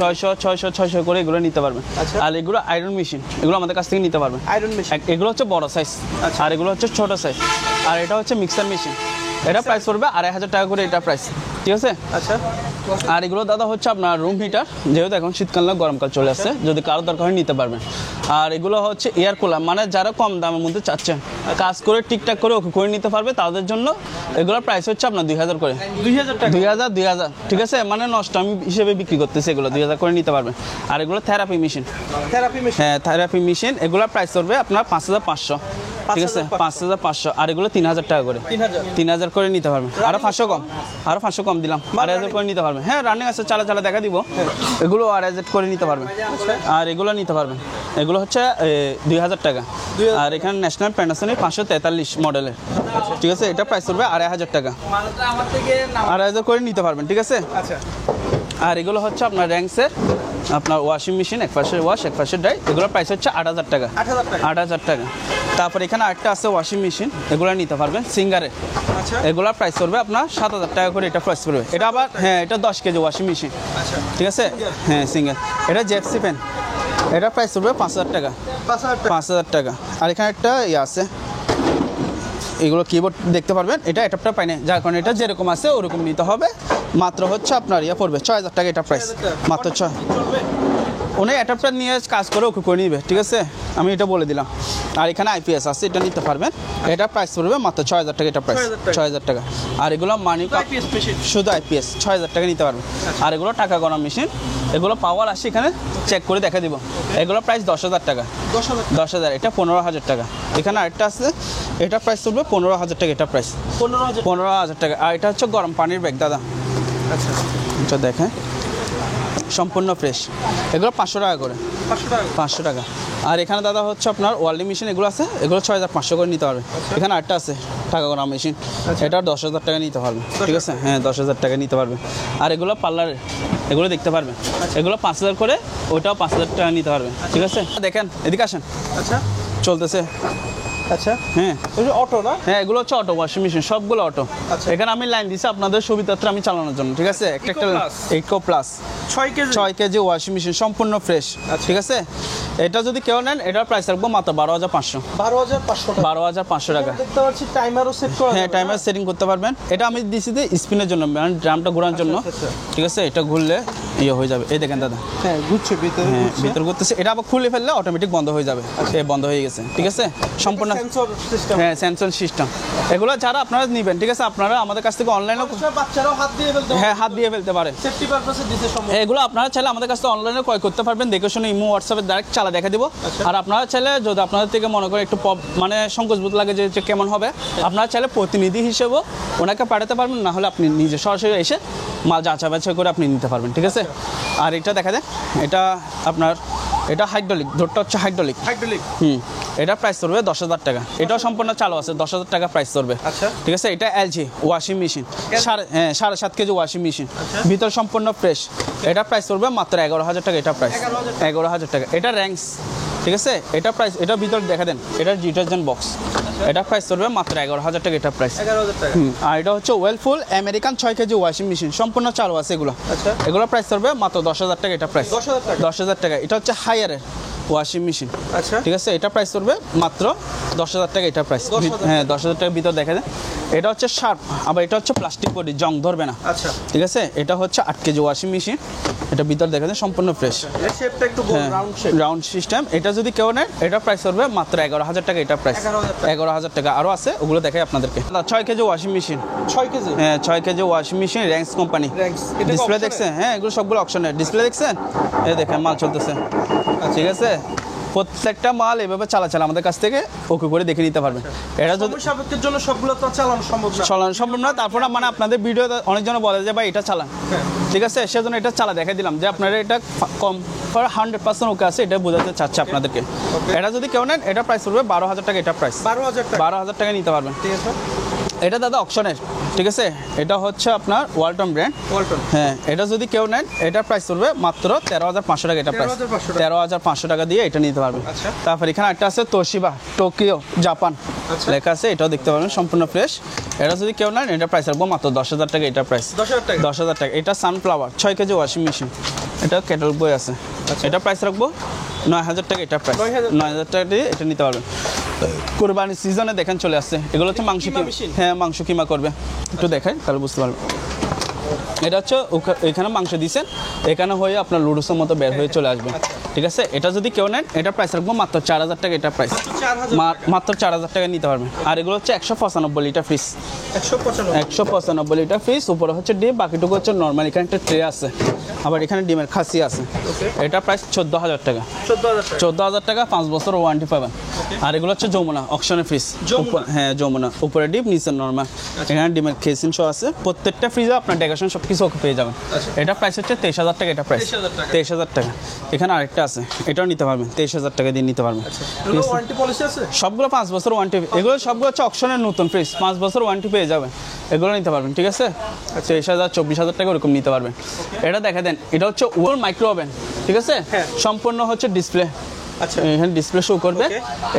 600 করে এগুলো নিতে পারবেন। আর এগুলো আয়রন মেশিন, এগুলো আমাদের কাছ থেকে নিতে পারবেন, আয়রন মেশিন। এগুলো হচ্ছে বড় সাইজ, আর এগুলো হচ্ছে ছোট সাইজ। আর এটা হচ্ছে মিক্সার মেশিন, এটা প্রাইস পড়বে 2500 টাকা করে, এটা প্রাইস, ঠিক আছে। আচ্ছা আর এগুলো দাদা হচ্ছে আপনার রুম হিটার, যেহেতু এখন শীতকাল না গরমকাল চলে আসছে, যদি কারো দরকার হয় নিতে পারবেন। আর এগুলো হচ্ছে এয়ার কুলার, মানে যারা কম দামের মধ্যে চাচ্ছেন কাজ করে ঠিকঠাক করে ওকে করে নিতে পারবে, তাদের জন্য এগুলোর প্রাইস হচ্ছে আপনার 2000 করে, 2000, ঠিক আছে। মানে নষ্ট আমি হিসেবে বিক্রি করতেছি, এগুলো 2000 করে নিতে পারবেন। আর এগুলো থেরাপি মেশিন, হ্যাঁ থেরাপি মেশিন, এগুলোর প্রাইস পড়বে আপনার 5500, ঠিক আছে 5500। আর এগুলো 3000 টাকা করে, 3000 করে নিতে পারবেন। আরো 500 কম, আরো 500 কম দিলাম, 2000 করে নিতে পারবেন। হ্যাঁ রানিং আছে, চালা চালা দেখা দিব, এগুলো 2000 করে নিতে পারবেন। আর এগুলো নিতে পারবেন, এগুলো হচ্ছে 2000 টাকা। আর এখানে ন্যাশনাল প্যানাসোনিক 543 মডেলের, ঠিক আছে, এটা প্রাইস পড়বে 2500 টাকা, 2500 করে নিতে পারবেন, ঠিক আছে। আর এগুলো হচ্ছে আপনার র্যাঙ্কসের আপনার ওয়াশিং মেশিন, এক পাশে ওয়াশ এক পাশে ড্রাই, এগুলোর প্রাইস হচ্ছে 8000 টাকা, 8000 টাকা। তারপর এখানে আরেকটা আছে ওয়াশিং মেশিন, এগুলো নিতে পারবেন সিঙ্গারের, এগুলোর প্রাইস পড়বে আপনার 7000 টাকা করে, এটা প্রাইস পড়বে। এটা আবার হ্যাঁ এটা 10 কেজি ওয়াশিং মেশিন, ঠিক আছে, হ্যাঁ সিঙ্গার। এটা জেপসি পেন, এটা প্রাইস পড়বে 5000 টাকা, 5000 টাকা। আর এখানে একটা ইয়ে আছে, এগুলো কিবোর্ড দেখতে পারবেন, এটা একটা পাই না, যার কারণে এটা যেরকম আছে ওরকম নিতে হবে। মাত্র হচ্ছে আপনার ইয়ে পড়বে 6000 টাকা, এটা প্রাইস মাত্র 6। উনি অ্যাডাপ্টার নিয়ে কাজ করে ওকে করে নিবে, ঠিক আছে, আমি এটা বলে দিলাম। আর এখানে আইপিএস আছে, এটা নিতে পারবেন, এটা প্রাইস পড়বে মাত্র 6000 টাকা, এটা প্রাইস 6000 টাকা। আর এগুলো মানি শুধু আইপিএস 6000 টাকা নিতে পারবেন। আর এগুলো টাকা গণা মেশিন, এগুলো পাওয়ার আসে এখানে চেক করে দেখা দিব, এগুলো প্রাইস 10000 টাকা, 10000, এটা 15000 টাকা। এখানে আরেকটা আছে, এটা প্রাইস পড়বে 15000 টাকা, এটা প্রাইস 15000 টাকা। আর এটা হচ্ছে গরম পানির ব্যাগ দাদা, আচ্ছা এটা দেখেন সম্পূর্ণ ফ্রেশ, এগুলো 500 টাকা করে, 500 টাকা। আর এখানে দাদা হচ্ছে আপনার ওয়েল্ডিং মেশিন, এগুলো আছে, এগুলো 6500 করে নিতে পারবে। এখানে আরেকটা আছে টাকা গোনা মেশিন, এটা 10000 টাকা নিতে পারবে, ঠিক আছে, হ্যাঁ 10000 টাকা নিতে পারবে। আর এগুলো পার্লারের, এগুলো দেখতে পারবেন, এগুলো 5000 করে, ওইটাও 5000 টাকা নিতে পারবে, ঠিক আছে। দেখেন এদিকে আসেন, আচ্ছা চলতেছে আচ্ছা হ্যাঁ এটা অটো না? হ্যাঁ এগুলো হচ্ছে অটো ওয়াশিং মেশিন, সবগুলো অটো। আচ্ছা। এখানে আমি লাইন দিছি আপনাদের সুবিধার্থে আমি চালানোর জন্য, ঠিক আছে? একটা eco plus 6 KG washing machine সম্পূর্ণ ফ্রেশ, ঠিক আছে? এটা যদি কেউ নেন এটার প্রাইস রাখবো মাত্র 12,500 12,500 12,500 টাকা। দেখতে পাচ্ছি টাইমারও সেট করা হ্যাঁ যাবে, টাইমার সেটিং করতে পারবেন। এটা আমি দিছি যে স্পিনের জন্য, মানে ড্রামটা ঘোরার জন্য, আচ্ছা। ঠিক আছে? এটা ঘুরলে ইয়ে হয়ে যাবে, এই দেখেন দাদা, হ্যাঁ ঘুরছে ভিতরে, হ্যাঁ ভিতর করতেছে। এটা আবার খুলে ফেললে অটোমেটিক বন্ধ হয়ে যাবে, সে বন্ধ হয়ে গেছে, ঠিক আছে? সম্পূর্ণ সেন্সর সিস্টেম। হ্যাঁ সেন্সর সিস্টেম। এগুলো যারা আপনারা নেবেন, ঠিক আছে? আপনারা আমাদের কাছ থেকে অনলাইনে, বাচ্চারাও হাত দিয়ে ফেলতে হ্যাঁ হাত দিয়ে ফেলতে পারে, সেফটি পারপাসে দিতে সম্ভব। এগুলো আপনারা চাইলে আমাদের কাছে অনলাইনে ক্রয় করতে পারবেন, দেখে শুনে ইমো হোয়াটসঅ্যাপে ডাইরেক্ট চালা দেখা দিব। আর আপনারা চাইলে যদি আপনাদের থেকে মনে করেন একটু মানে সংকোচবোধ লাগে যে কেমন হবে, আপনারা চাইলে প্রতিনিধি হিসেবেও ওনাকে পাঠাতে পারবেন, না হলে আপনি নিজে সরাসরি এসে মাল যাচাই বাছাই করে আপনি নিতে পারবেন, ঠিক আছে? আর এটা দেখা যায়, এটা আপনার এটা হাইড্রোলিক, ধরটা হচ্ছে হাইড্রোলিক। এটা প্রাইস পড়বে 10,000 টাকা। এটাও সম্পূর্ণ চালু আছে, 10,000 টাকা প্রাইস পড়বে, আচ্ছা ঠিক আছে? এটা LG washing machine, 7.5 KG washing machine, ভিতর সম্পূর্ণ ফ্রেশ। এটা প্রাইস পড়বে মাত্র 11,000 টাকা। এটা প্রাইস 11,000 টাকা। এটা র্যাঙ্কস, ঠিক আছে? এটা প্রাইস, এটা ভিতর দেখা দেন, এটা ডিটারজেন্ট বক্স। এটা প্রাইস পড়বে মাত্র 11,000 টাকা। এটা প্রাইস 11,000 টাকা। আর এটা হচ্ছে ওয়েলফুল আমেরিকান 6 কেজি ওয়াশিং মেশিন, সম্পূর্ণ চালু আছে এগুলো। আচ্ছা এগুলো প্রাইস পড়বে মাত্র 10,000 টাকা। এটা প্রাইস 10,000 টাকা। 10,000 টাকা। এটা হচ্ছে হায়ারের ওয়াশিং মেশিন, আচ্ছা ঠিক আছে? এটা প্রাইস পড়বে মাত্র 10,000 টাকা। এটা প্রাইস 10,000 হ্যাঁ 10,000 টাকার ভিতর দেখা যায়। এটা হচ্ছে শার্প, আবার এটা হচ্ছে প্লাস্টিক বডি, জং ধরবে না, আচ্ছা ঠিক আছে? এটা হচ্ছে 8 কেজি ওয়াশিং মেশিন, এটা ভিতর দেখা যায় সম্পূর্ণ ফ্রেশ, এর শেপটা একটু গোল রাউন্ড শেপ। Round system. এটা যদি কেউ নেয় এটা প্রাইস পড়বে মাত্র 11,000 টাকা। এটা প্রাইস 11,000 টাকা। আরও আছে, ওগুলো দেখাই আপনাদেরকে। 6 কেজি ওয়াশিং মেশিন, 6 কেজি। হ্যাঁ 6 KG washing machine, ranks company. Ranks, এটা ডিসপ্লে option-এ? দেখছেন? হ্যাঁ এগুলো সবগুলো অপশনের। ডিসপ্লে দেখছেন? এই দেখেন মাল চলতেছে, ঠিক আছে? প্রত্যেকটা মাল এভাবে চালা আমাদের কাছ থেকে ওকে করে দেখে নিতে পারবেন। এটা যদি সময় সাপেক্ষের জন্য সবগুলো তো চালানো সম্ভব না। চালানো সম্ভব না, তারপরে মানে আপনাদের ভিডিও অনেকজন বলে যে ভাই এটা চালান, হ্যাঁ। ঠিক আছে? সেজন্য এটা চালা দেখাই দিলাম যে আপনারা এটা কম 100% ওকে আছে, এটা বোঝাতে চাচ্ছে আপনাদেরকে। এটা যদি কেউ নেন এটা প্রাইস পড়বে 12,000 টাকা। এটা প্রাইস 12,000 টাকা। 12,000 টাকা নিতে পারবেন, ঠিক আছে এটা দাদা অপশনের, ঠিক আছে? এটা হচ্ছে আপনার ওয়ালটন ব্র্যান্ড। ওয়ালটন। হ্যাঁ এটা যদি কেউ নেন এটা প্রাইস পড়বে মাত্র 13,500 টাকা। এটা প্রাইস 13,500 টাকা। 13,500 টাকা দিয়ে এটা নিতে পারবেন। আচ্ছা। তারপর এখানে একটা আছে তোশিবা, টোকিও জাপান আচ্ছা। লেখা আছে, এটাও দেখতে পারবেন সম্পূর্ণ ফ্রেশ। এটা যদি কেউ নেন এটা প্রাইস রাখবো মাত্র 10,000 টাকা। এটা প্রাইস 10,000 টাকা। 10,000 টাকা। এটা সানফ্লাওয়ার 6 কেজি ওয়াশিং মেশিন, এটা ক্যাটালগ বই আছে, এটা প্রাইস রাখবো 9,000 টাকা। এটা প্রাইস 9,000 টাকা দিয়ে এটা নিতে পারবেন। কোরবানি সিজনে দেখেন চলে আসছে, এগুলো হচ্ছে মাংস কিমা মেশিন? হ্যাঁ মাংস কিমা করবে, একটু দেখাই তাহলে বুঝতে পারবেন। এটা হচ্ছে এখানে মাংস দিয়েছেন, এখানে হয়ে আপনার লুডুসের মতো বের হয়ে চলে আসবে, ঠিক আছে? এটা যদি কেউ নেন এটা প্রাইস রাখবো মাত্র 4,000 টাকা। এটা প্রাইস 4,000 মাত্র 4,000 টাকা নিতে পারবেন। আর এগুলো হচ্ছে 195 লিটার ফ্রিজ, 195 195 লিটার ফ্রিজ। উপরে হচ্ছে ডিম, বাকিটুকু হচ্ছে নর্মাল। এখানে একটা ট্রে আছে, আবার এখানে ডিমের খাসি আছে। এটা প্রাইস 14,000 টাকা। 14,000 টাকা। 14,000 টাকা, 5 বছর ওয়ারেন্টি পাবেন। আর এগুলো হচ্ছে যমুনা অকশনের ফ্রিজ, হ্যাঁ যমুনা, উপরে ডিপ নিচে নর্মাল। এখানে ডিমের খেসিন শো আছে। প্রত্যেকটা ফ্রিজে আপনার ডেকোরেশন সব কিছু পেয়ে যাবেন। এটা প্রাইস হচ্ছে 23,000 টাকা। এটা প্রাইস 23,000 টাকা। এখানে আরেকটা আছে, এটাও নিতে পারবেন, 23,000 টাকা দিয়ে নিতে পারবেন। এগুলো ওয়ারেন্টি পলিসি আছে? সবগুলো 5 বছর ওয়ারেন্টি। এগুলো সবগুলো হচ্ছে অকশনের নতুন ফ্রিজ, 5 বছর ওয়ারেন্টি পেয়ে যাবেন। এগুলো নিতে পারবেন, ঠিক আছে? 23,000 24,000 টাকা ওরকম নিতে পারবেন। এটা দেখা দেন, এটা হচ্ছে ওর মাইক্রো ওভেন, ঠিক আছে? সম্পূর্ণ হচ্ছে ডিসপ্লে, আচ্ছা এখানে ডিসপ্লে শো করবে।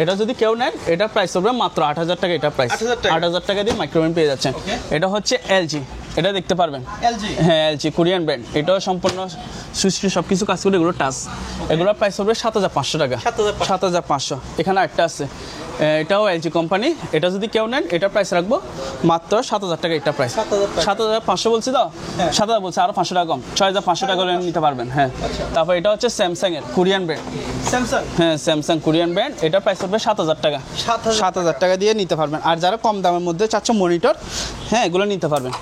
এটা যদি কেউ নেন এটা প্রাইস হবে মাত্র 8,000 টাকা। এটা প্রাইস 8,000 টাকা দিয়ে মাইক্রোওভেন পেয়ে যাচ্ছেন। এটা হচ্ছে এলজি, এটা দেখতে পারবেন, এলজি। হ্যাঁ এলজি কোরিয়ান ব্র্যান্ড। এটাও সম্পূর্ণ সুইচ সব কিছু কাজ করে, এগুলো টাচ। এগুলোর প্রাইস হবে 7,500 টাকা। 7,500। এখানে একটা আছে, এটাও এলজি কোম্পানি। এটা যদি কেউ নেন এটা প্রাইস রাখবো মাত্র 7,000 টাকা। এটা প্রাইস 7,500 বলছি তো, 7,000 বলছি, আরো 500 টাকা কম, 6,500 টাকা করে নিতে পারবেন। হ্যাঁ তারপর এটা হচ্ছে স্যামসাং এর কোরিয়ান ব্র্যান্ড, স্যামসাং। হ্যাঁ স্যামসাং কোরিয়ান ব্র্যান্ড। এটা প্রাইস হবে 7,000 টাকা। 7,000 টাকা দিয়ে নিতে পারবেন। আর যারা কম দামের মধ্যে চাচ্ছে মনিটর, হ্যাঁ এগুলো নিতে পারবেন।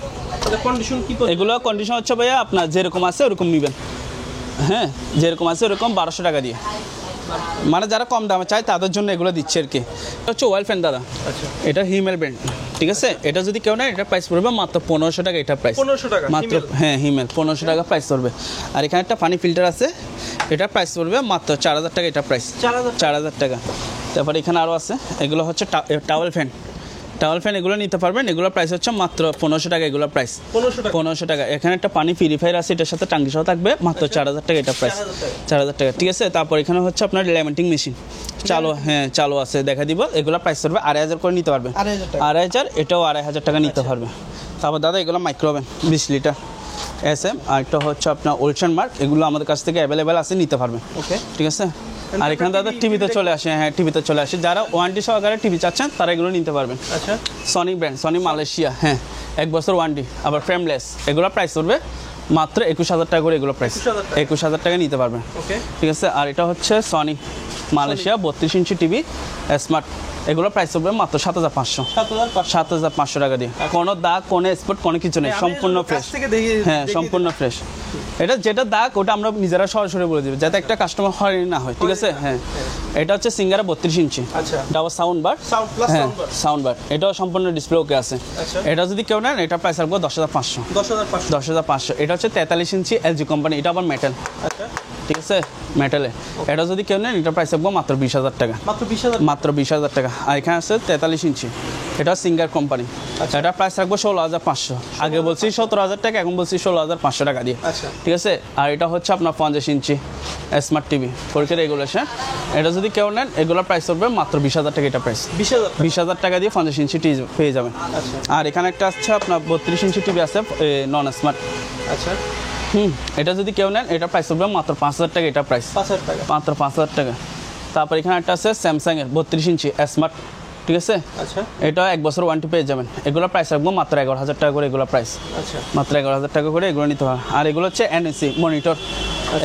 কন্ডিশন কি? এগুলো কন্ডিশন হচ্ছে ভাইয়া আপনার যেরকম আছে ওরকম নেবেন, হ্যাঁ যেরকম আছে ওরকম 1,200 টাকা দিয়ে। মানে যারা কম দামে চায় তাদের জন্য এগুলো দিচ্ছে আর কি। এটা হচ্ছে ওয়েল ফ্যান দাদা, এটা হিমেল ব্র্যান্ড, ঠিক আছে? এটা যদি কেউ নেয় এটা প্রাইস পড়বে মাত্র 1,500 টাকা। এটা প্রাইস 1,500 টাকা মাত্র, হ্যাঁ হিমেল 1,500 টাকা প্রাইস পড়বে। আর এখানে একটা পানি ফিল্টার আছে, এটা প্রাইস পড়বে মাত্র 4,000 টাকা। এটা প্রাইস 4,000 টাকা। তারপরে এখানে আরও আছে, এগুলো হচ্ছে টাওয়েল ফ্যান, টাওয়াল ফ্যান এগুলো নিতে পারবেন, এগুলোর প্রাইস হচ্ছে মাত্র 1500 টাকা, এগুলোর প্রাইস 1500 টাকা। এখানে একটা পানি পিউরিফায়ার আছে, এটার সাথে টাঙ্কি সহ থাকবে, মাত্র 4000 টাকা এটা প্রাইস, 4000 টাকা, ঠিক আছে। তারপর এখানে হচ্ছে আপনার লেমিনেটিং মেশিন চালু, হ্যাঁ চালু আছে, দেখা দিব। এগুলো প্রাইস করবে 2500 করে নিতে পারবে, 2500, এটাও 2500 টাকা নিতে পারবে। তারপর দাদা এগুলো মাইক্রোওভেন 20 লিটার SM, আর একটা হচ্ছে আপনার ওলশন মার্ক, এগুলো আমাদের কাছ থেকে অ্যাভেলেবেল আছে, নিতে পারবেন, ওকে ঠিক আছে। আর এখানে দাদা টিভিতে চলে আসে, হ্যাঁ টিভিতে চলে আসে, যারা ওয়ারেন্টি সহকারে টিভি চাচ্ছেন তারা এগুলো নিতে পারবেন। আচ্ছা, সনি ব্র্যান্ড, সনি মালয়েশিয়া, হ্যাঁ 1 বছর ওয়ারেন্টি, আবার ফ্রেমলেস, এগুলো প্রাইস করবে মাত্র 21000 টাকা করে, এগুলো প্রাইস 21000 টাকা নিতে পারবেন, ওকে ঠিক আছে। আর এটা হচ্ছে Sony Malaysia 32 inch TV smart, এগুলো প্রাইস হবে মাত্র 7500 টাকা দিয়ে। কোনো দাগ, কোনো স্পট, কোনো কিছু নেই, সম্পূর্ণ ফ্রেশ, হ্যাঁ সম্পূর্ণ ফ্রেশ। এটা যেটা দাগ ওটা আমরা নিজেরা সরাসরি বলে দেবো, যাতে একটা কাস্টমার হয়রানি না হয়, ঠিক আছে। হ্যাঁ এটা হচ্ছে সিঙ্গারা 32 ইঞ্চি, ডাবল সাউন্ড বার, হ্যাঁ সাউন্ড বার, এটাও সম্পূর্ণ ডিসপ্লে ওকে আছে। এটা যদি কেউ নেন এটা প্রাইস রাখবো 10500, 10500। এটা হচ্ছে 43 ইঞ্চি LG কোম্পানি, এটা আবার মেটাল, ঠিক আছে মেটালে। এটা যদি কেউ নেন এটা প্রাইস রাখবো মাত্র 20000 টাকা, মাত্র 20000 টাকা। আর এখানে আছে 43 ইঞ্চি, এটা সিঙ্গার কোম্পানি, এটা প্রাইস রাখবো 16500, আগে বলছি 17000 টাকা, এখন বলছি 16500 টাকা দিয়ে, ঠিক আছে। আর এটা হচ্ছে আপনার 50 ইঞ্চি স্মার্ট টিভি 4K রেগুলেশন, এটা যদি কেউ নেন এগুলোর প্রাইস হবে মাত্র 20000 টাকা, এটা প্রাইস 20000 টাকা দিয়ে 50 ইঞ্চি টিভি পেয়ে যাবেন। আর এখানে একটা আছে আপনার 32 ইঞ্চি টিভি আছে নন স্মার্ট, আচ্ছা এটা যদি কেউ নেন এটা প্রাইস হবে মাত্র 5000 টাকা, এটা প্রাইস মাত্র 5000 টাকা। তারপর এখানে একটা আছে স্যামসাং এর 32 ইঞ্চি স্মার্ট, ঠিক আছে, আচ্ছা এটা 1 বছর ওয়ারেন্টি পেয়ে যাবেন। এগুলো প্রাইস রাখবো মাত্র 11000 টাকা করে, এগুলো প্রাইস আচ্ছা মাত্র 11000 টাকা করে, এগুলো নিতে হবে। আর এগুলো হচ্ছে NEC মনিটর,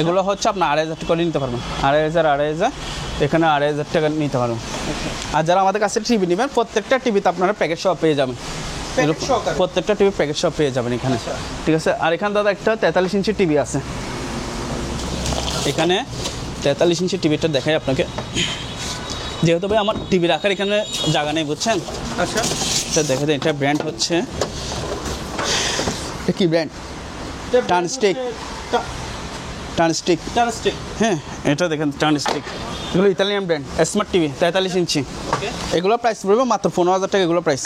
এগুলো হচ্ছে আপনার 2500 টাকা করে নিতে পারবেন, 2500, এখানে 2500 টাকা নিতে পারবেন। আর যারা আমাদের কাছে টিভি নেবেন প্রত্যেকটা টিভিতে আপনারা প্যাকেজ সহ পেয়ে যাবেন, প্রত্যেকটা টিভি প্যাকেজ সব পেয়ে যাবেন এখানে, ঠিক আছে। আর এখানে দাদা একটা 43 ইঞ্চি টিভি আছে, এখানে 43 ইঞ্চি টিভিটা দেখাই আপনাকে, যেহেতু ভাই আমার টিভি রাখার এখানে জায়গা নেই বুঝছেন। আচ্ছা এটা দেখে দেন, এটা ব্র্যান্ড হচ্ছে, এটা কি ব্র্যান্ড, টার্নস্টিক, হ্যাঁ এটা দেখেন টার্নস্টিক, এগুলো ইতালিয়ান ব্র্যান্ড স্মার্ট টিভি 43 ইঞ্চি, এগুলো প্রাইস পড়বে মাত্র 15000 টাকা, এগুলো প্রাইস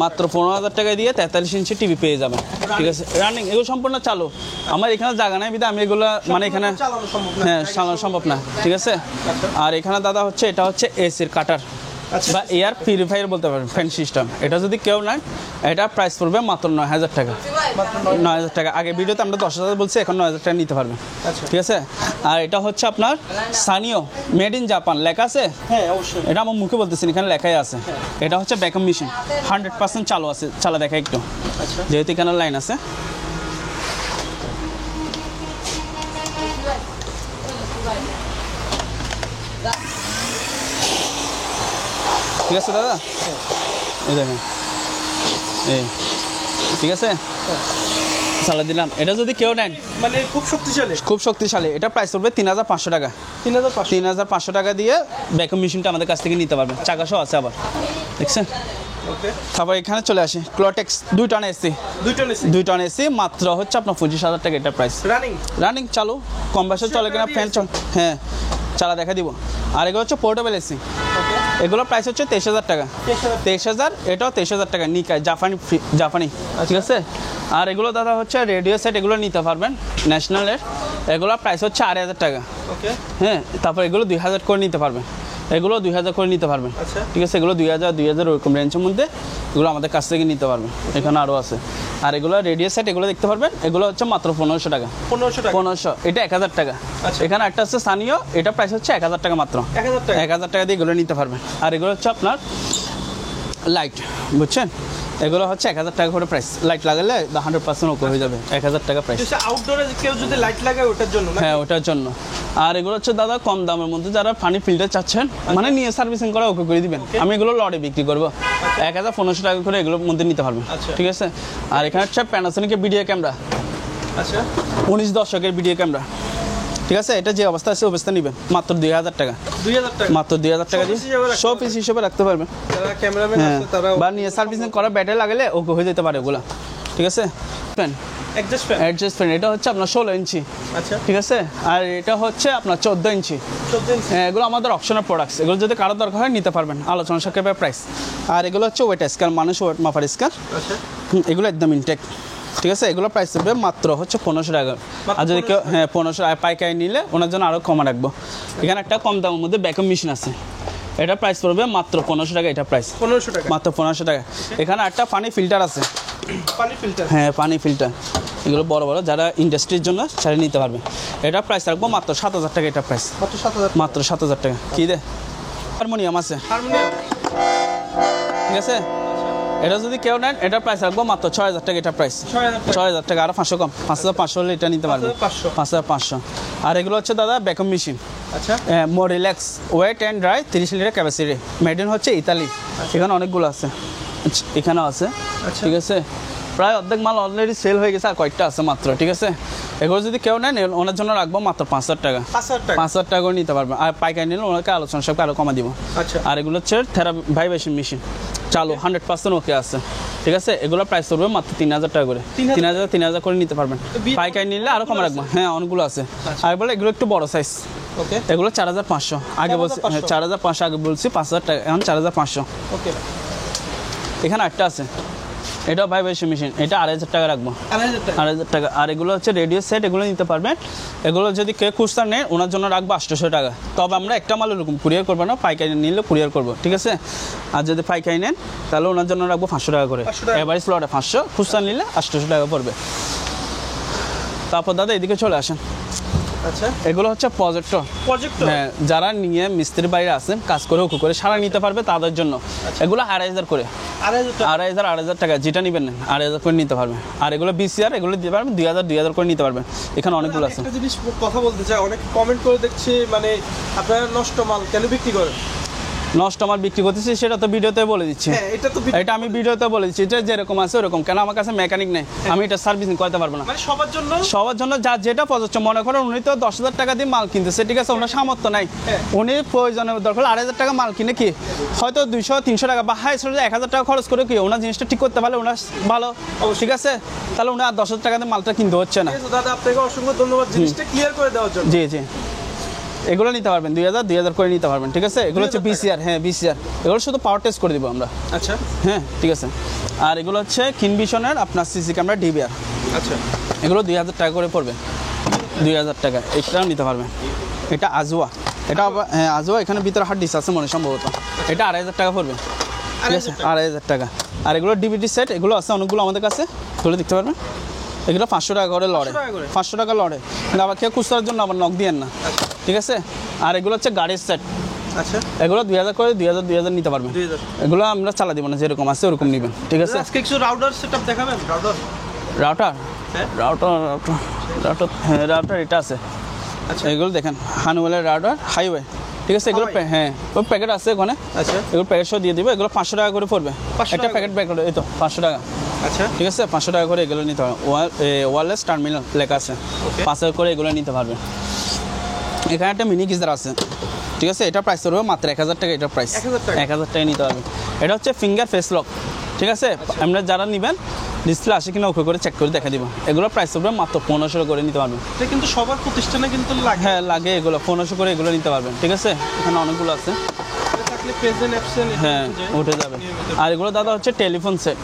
মাত্র 15000 টাকা দিয়ে 43 ইঞ্চি টিভি পেয়ে যাবেন, ঠিক আছে। রানিং, এগুলো সম্পূর্ণ চালু, আমার এখানে জায়গা নাই বিধা আমি এগুলো মানে এখানে হ্যাঁ চালানো সম্ভব না, ঠিক আছে। আর এখানে দাদা হচ্ছে এটা হচ্ছে এসির কাটার বা এয়ার পিউরিফায়ার বলতে পারেন, ফ্যান সিস্টেম, এটা যদি কেউ নেন এটা প্রাইস পড়বে মাত্র 9000 টাকা, 9000 টাকা। আগে ভিডিওতে আমরা 10000 বলছি, এখন 9000 টাকা নিতে পারবেন, ঠিক আছে। আর এটা হচ্ছে আপনার সানিও মেড ইন জাপান লেখা আছে, হ্যাঁ অবশ্যই, এটা আমার মুখে বলতেছি এখানে লেখাই আছে। এটা হচ্ছে ভ্যাকুয়াম মেশিন 100% চালু আছে, চালা দেখা একটু, যেহেতু এখানে লাইন আছে, ঠিক আছে দাদা, এই দেখেন এই ঠিক আছে চালা দিলাম। এটা যদি কেউ নেন মানে খুব শক্তিশালী, এটা প্রাইস পড়বে 3500 টাকা, 3500 টাকা দিয়ে ভ্যাকুয়াম মেশিনটা আমাদের কাছ থেকে নিতে পারবেন, চাকা সহ আছে আবার, দেখছেন। তারপর এখানে চলে আসে ক্লোটেক্স 2 টন এসি, মাত্র হচ্ছে আপনার 25000 টাকা, এটা প্রাইস রানিং চালু, কম বয়সে চলে কিনা ফ্যান চল, হ্যাঁ চালা দেখা দিব। আর এগুলো হচ্ছে পোর্টেবল এসি, এগুলো প্রাইস হচ্ছে 23000 টাকা, 23000, এটাও 23000 টাকা, নিকাই জাপানি, ঠিক আছে। আর এগুলো দাদা হচ্ছে রেডিও সেট, এগুলো নিতে পারবেন ন্যাশনালের, এগুলো প্রাইস হচ্ছে 8000 টাকা, হ্যাঁ। তারপর এগুলো 2000 করে নিতে পারবেন, এগুলো 2000 করে নিতে পারবেন, ঠিক আছে। এগুলো 2000 ওরকম রেঞ্জের মধ্যে এগুলো আমাদের কাছ থেকে নিতে পারবেন, এখানে আরও আছে। আর এগুলো রেডিও সেট, এগুলো দেখতে পারবেন, এগুলো হচ্ছে মাত্র 1500 টাকা, 1500, এটা 1000 টাকা। এখানে একটা আছে সানিও, এটা প্রাইস হচ্ছে 1000 টাকা, মাত্র 1000 টাকা দিয়ে এগুলো নিতে পারবেন। আর এগুলো হচ্ছে আপনার লাইট, বুঝছেন, এগুলো হচ্ছে 1000 টাকা করে প্রাইস, লাইট লাগালে 100% ওকে হয়ে যাবে, 1000 টাকা প্রাইস। আউটডোরে কেউ যদি লাইট লাগায় ওটার জন্য, হ্যাঁ ওটার জন্য। আর এগুলো হচ্ছে দাদা কম দামের মধ্যে যারা পানি ফিল্টার চাচ্ছেন, মানে নিয়ে সার্ভিসিং করা ওকে করে দিবেন, আমি এগুলো লড়ে বিক্রি করবো 1500 টাকা করে, এগুলোর মধ্যে নিতে পারবেন, ঠিক আছে। আর এখানে হচ্ছে প্যানাসোনিকের ভিডিও ক্যামেরা, আচ্ছা 19 দশকের ভিডিও ক্যামেরা, ঠিক আছে। এটা যে অবস্থা আছে অবস্থা নেবেন মাত্র 2000 টাকা, মাত্র 2000 টাকা দিয়ে সব পিস হিসেবে রাখতে পারবেন, বা নিয়ে সার্ভিসিং করা ব্যাটারি লাগালে ওকে হয়ে যেতে পারে ওগুলা, ঠিক আছে। ফ্যান অ্যাডজাস্ট ফ্যান এটা হচ্ছে আপনার 16 ইঞ্চি। আচ্ছা ঠিক আছে, আর এটা হচ্ছে আপনার 14 ইঞ্চি। হ্যাঁ, এগুলো আমাদের অপশনাল প্রোডাক্টস, এগুলো যদি কারো দরকার হয় নিতে পারবেন, আলোচনা সাপেক্ষে প্রাইস। আর এগুলো হচ্ছে ওয়েট স্কেল, মানুষ ওয়েট মাপার স্কেল। আচ্ছা এগুলো একদম ইনটেক। ঠিক আছে, এগুলো প্রাইস হবে মাত্র হচ্ছে 1500 টাকা। আর যদি কেউ 1500 টাকা পাইকারি নিলে ওনার জন্য আরও কমে রাখবো। এখানে একটা কম দামের মধ্যে ভ্যাকুয়াম মেশিন আছে, এটা প্রাইস পড়বে মাত্র 1500 টাকা। এটা প্রাইস 1500 টাকা, মাত্র 1500 টাকা। এখানে একটা পানি ফিল্টার আছে, পানি ফিল্টার। হ্যাঁ পানি ফিল্টার, এগুলো বড় বড় যারা ইন্ডাস্ট্রির জন্য চালিয়ে নিতে পারবে। এটা প্রাইস রাখবো মাত্র 7000 টাকা। এটা প্রাইস মাত্র 7000, মাত্র 7000 টাকা। কি দে হারমোনিয়াম আছে, হারমোনিয়াম। ঠিক আছে, এটা যদি কেউ নেন এটা প্রাইস রাখবো মাত্র 6000 টাকা। এটা প্রাইস 6000 টাকা, আরো 500 কম, 5500 হলে এটা নিতে পারবে, 5500। আর এগুলো হচ্ছে দাদা ভ্যাকুয়াম মেশিন। আচ্ছা more relax, wait and dry, 30 litre capacity, made in হচ্ছে ইতালি। এখানে অনেকগুলো আছে, এখানেও আছে। ঠিক আছে, প্রায় অর্ধেক মাল অলরেডি সেল হয়ে গেছে, আর কয়েকটা আছে মাত্র। ঠিক আছে, এগুলো যদি কেউ নেন ওনার জন্য রাখবো মাত্র 5000 টাকা। 5000 টাকা করে নিতে পারবেন, আর পাইকারি নিলে ওনাকে আলোচনা সবকে আরও কমা দিব। আচ্ছা, আর এগুলো হচ্ছে থেরাপি ভাইব্রেশন মেশিন, চালু 100% ওকে আছে। ঠিক আছে, এগুলো প্রাইস করবে মাত্র 3000 টাকা করে। 3000 করে নিতে পারবেন, পাইকারি নিলে আরও কম রাখবো। হ্যাঁ অনেকগুলো আছে। আর বলে এগুলো একটু বড় সাইজ, ওকে, এগুলো 4500। আগে বলছি 4500, আগে বলছি 5000 টাকা, এখন 4500। ওকে, এখানে একটা আছে, এটাও ভাইব্রেশন মেশিন, এটা 2500 টাকা রাখবো, 2500 টাকা। আর এগুলো হচ্ছে রেডিও সেট, এগুলো নিতে পারবেন। এগুলো যদি কেউ খুচরা নেন ওনার জন্য রাখবো 800 টাকা। তবে আমরা একটা মাল এরকম কুরিয়ার করবো না, পাইকারি নিলে কুরিয়ার করবো। ঠিক আছে, আর যদি পাইকারি নেন তাহলে ওনার জন্য রাখবো 500 টাকা করে। এবারে স্লটে 500, খুচরা নিলে 800 টাকা পড়বে। তারপর দাদা এদিকে চলে আসেন। আচ্ছা, এগুলো হচ্ছে প্রজেক্টর। হ্যাঁ, যারা নিয়ে মিস্ত্রির বাইরে আছেন, কাজ করে উকু করে সারা নিতে পারবে তাদের জন্য। এগুলো 2500 করে, 2500 টাকা, যেটা নেবেন 2500 করে নিতে পারবে। আর এগুলো বিসিআর, এগুলো দিতে পারবেন 2000 করে নিতে পারবেন। এখানে অনেকগুলো আছে। একটা জিনিস কথা বলতে চাই, অনেক কমেন্ট করে দেখছি, মানে আপনারা নষ্ট মাল কেন বিক্রি করেন? নষ্ট মাল বিক্রি করতেছি সেটা তো ভিডিওতে বলে দিচ্ছি। এটা আমি ভিডিওতে বলে দিচ্ছি, এটা যেরকম আছে ওরকম। কেন আমার কাছে মেকানিক নেই, আমি এটা সার্ভিসিং করতে পারবো না। মানে সবার জন্য যা যেটা প্রযোজ্য মনে করেন, উনি তো 10,000 টাকা দিয়ে মাল কিনতেছে। ঠিক আছে, ওনার সামর্থ্য নাই, উনি প্রয়োজনের দরকার 2500 টাকা মাল কিনে কি হয়তো 200-300 টাকা বা হাই 1000 টাকা খরচ করে কি ওনার জিনিসটা ঠিক করতে পারলে ওনার ভালো। ঠিক আছে, তাহলে উনি আর 10,000 টাকা দিয়ে মালটা কিনতে হচ্ছে না। দাদা আপনাকে অসংখ্য ধন্যবাদ জিনিসটা ক্লিয়ার করে দেওয়ার জন্য। জি জি, এগুলো নিতে পারবেন 2000 করে নিতে পারবেন। ঠিক আছে, এগুলো হচ্ছে বিসিআর। হ্যাঁ বিসিআর, এগুলো শুধু পাওয়ার টেস্ট করে দিব আমরা। আচ্ছা, হ্যাঁ ঠিক আছে। আর এগুলো হচ্ছে কিনভিশনের আপনার সিসি ক্যামেরা ডিবিআর। আচ্ছা, এগুলো 2000 টাকা করে পড়বে, 2000 টাকা। এটাও নিতে পারবেন। এটা আজওয়া, এটা হ্যাঁ আজওয়া, এখানে ভিতরে হার্ড ডিস্ক আছে মনে সম্ভবত। এটা 2500 টাকা পড়বে। ঠিক আছে, 2500 টাকা। আর এগুলো ডিভিডি সেট, এগুলো আছে অনেকগুলো আমাদের কাছে, এগুলো দেখতে পারবেন। এগুলো 500 টাকা করে লড়ে, 500 টাকা লড়ে। কিন্তু আবার কেউ খুচরার জন্য আবার নক দিয়েন না। ঠিক আছে, আর এগুলো হচ্ছে গাড়ির সেট। আচ্ছা, এগুলো 2000 করে, 2000 নিতে পারবেন। এগুলো আমরা চালা দিব না, যেরকম আছে ওরকম নেবেন। ঠিক আছে, আজকে কিছু রাউটার সেটআপ দেখাবেন। রাউটার হ্যাঁ রাউটার এটা আছে। আচ্ছা, এগুলো দেখেন হানুওয়েলের রাউটার হাইওয়ে। ঠিক আছে, এগুলো হ্যাঁ ওই প্যাকেট আছে ওখানে। আচ্ছা, এগুলো প্যাকেট সহ দিয়ে দিবে। এগুলো 500 টাকা করে পড়বে একটা প্যাকেট। এই তো 500 টাকা। আচ্ছা, ঠিক আছে, 500 টাকা করে এগুলো নিতে পারবেন। ওয়্যারলেস টার্মিনাল লেখা আছে, 5000 করে এগুলো নিতে পারবেন। এখানে একটা মিনি গিজার আছে। ঠিক আছে, এটা প্রাইস পড়বে মাত্র 1000 টাকা। এটা প্রাইস 1000 টাকা নিতে পারবেন। এটা হচ্ছে ফিঙ্গার ফেস লক। ঠিক আছে, আপনারা যারা নেবেন ডিসপ্লে আসে কিনা ওকে করে চেক করে দেখা দিব। এগুলো প্রাইস পড়বে মাত্র 1500 করে নিতে পারবেন। এটা কিন্তু সবার প্রতিষ্ঠানে কিন্তু লাগে। হ্যাঁ লাগে, এগুলো 1500 করে এগুলো নিতে পারবেন। ঠিক আছে, এখানে অনেকগুলো আছে। হ্যাঁ উঠে যাবে। আর এগুলো দাদা হচ্ছে টেলিফোন সেট।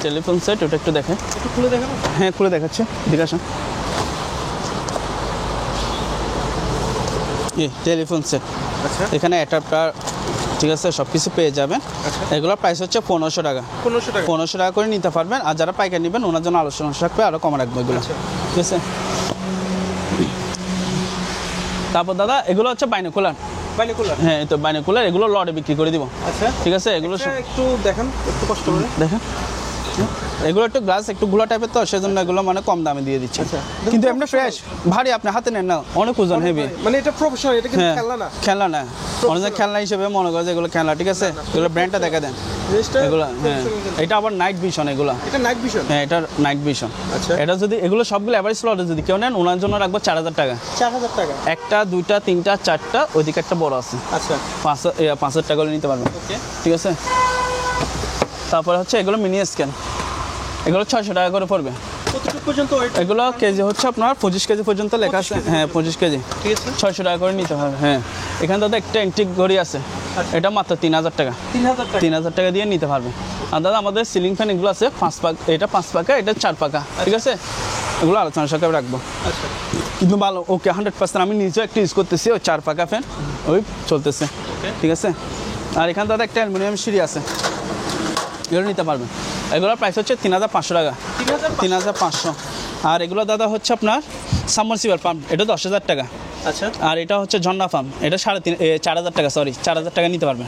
টেলিফোন সেট, ওটা একটু দেখে, একটু খুলে দেখাবো। হ্যাঁ খুলে দেখাচ্ছে, ঠিক আছে। টেলিফোন সেট, এখানে অ্যাডাপ্টার, ঠিক আছে, সব কিছু পেয়ে যাবেন। এগুলোর প্রাইস হচ্ছে 1500 টাকা। 1500 টাকা করে নিতে পারবেন। আর যারা পাইকারি নেবেন ওনার জন্য আলোচনা থাকবে, আরও কম রাখবো এগুলো। ঠিক আছে, তারপর দাদা এগুলো হচ্ছে বাইনোকুলার। হ্যাঁ এই তো বাইনোকুলার, এগুলো লটে বিক্রি করে দিব। আচ্ছা, ঠিক আছে, এগুলো একটু দেখেন, একটু কষ্ট করে দেখেন। এগুলো একটু গ্লাস একটু ঘোলা টাইপের, তো সেজন্য এগুলো মানে কম দামে দিয়ে দিচ্ছে। কিন্তু এমনি ফ্রেশ, ভারী, আপনি হাতে নেন না, অনেক ওজন হেভি। মানে এটা প্রফেশনাল, এটা কিন্তু খেলনা না। খেলনা না, অনেক খেলনা হিসেবে মনে করে এগুলো খেলনা। ঠিক আছে, এগুলো ব্র্যান্ডটা দেখা দেন এগুলো। হ্যাঁ এটা আবার নাইট ভিশন। এগুলো এটা নাইট ভিশন। হ্যাঁ এটা নাইট ভিশন। আচ্ছা, এটা যদি এগুলো সবগুলো এভারেজ স্লটে যদি কেউ নেন ওনার জন্য রাখবো 4000 টাকা। 4000 টাকা, একটা, দুইটা, তিনটা, চারটা, ওইদিকে একটা বড় আছে। আচ্ছা, 5000 টাকা নিতে পারবেন। ওকে, ঠিক আছে। তারপরে হচ্ছে এগুলো মিনি স্ক্যান। এগুলো 600 টাকা করে পড়বে। কতটুকু পর্যন্ত ওয়েট? এগুলো কেজি হচ্ছে আপনার 25 কেজি পর্যন্ত লেখা আছে। হ্যাঁ 25 কেজি, ঠিক আছে। 600 টাকা করে নিতে হবে। হ্যাঁ এখানে দাদা একটা এন্টিক ঘড়ি আছে, এটা মাত্র 3000 টাকা। 3000 টাকা। 3000 টাকা দিয়ে নিতে পারবে। আর দাদা আমাদের সিলিং ফ্যান এগুলো আছে 5 পাকা, এটা 5 পাকা, এটা 4 পাকা, ঠিক আছে। এগুলো আলোচনা সাথে রাখবো, আচ্ছা কিন্তু ভালো ওকে 100%। আমি নিজেও একটা ইউজ করতেছি, ওই 4 পাকা ফ্যান ওই চলতেছে, ঠিক আছে। আর এখানে দাদা একটা অ্যালুমিনিয়াম সিঁড়ি আছে, এগুলো নিতে পারবেন। এগুলোর প্রাইস হচ্ছে 3500 টাকা, 3500। আর এগুলো দাদা হচ্ছে আপনার সাবমার্সিবল পাম্প, এটা 10,000 টাকা। আচ্ছা। আর এটা হচ্ছে ঝর্ণা পাম্প, এটা 4000 টাকা, সরি 4000 টাকা নিতে পারবেন।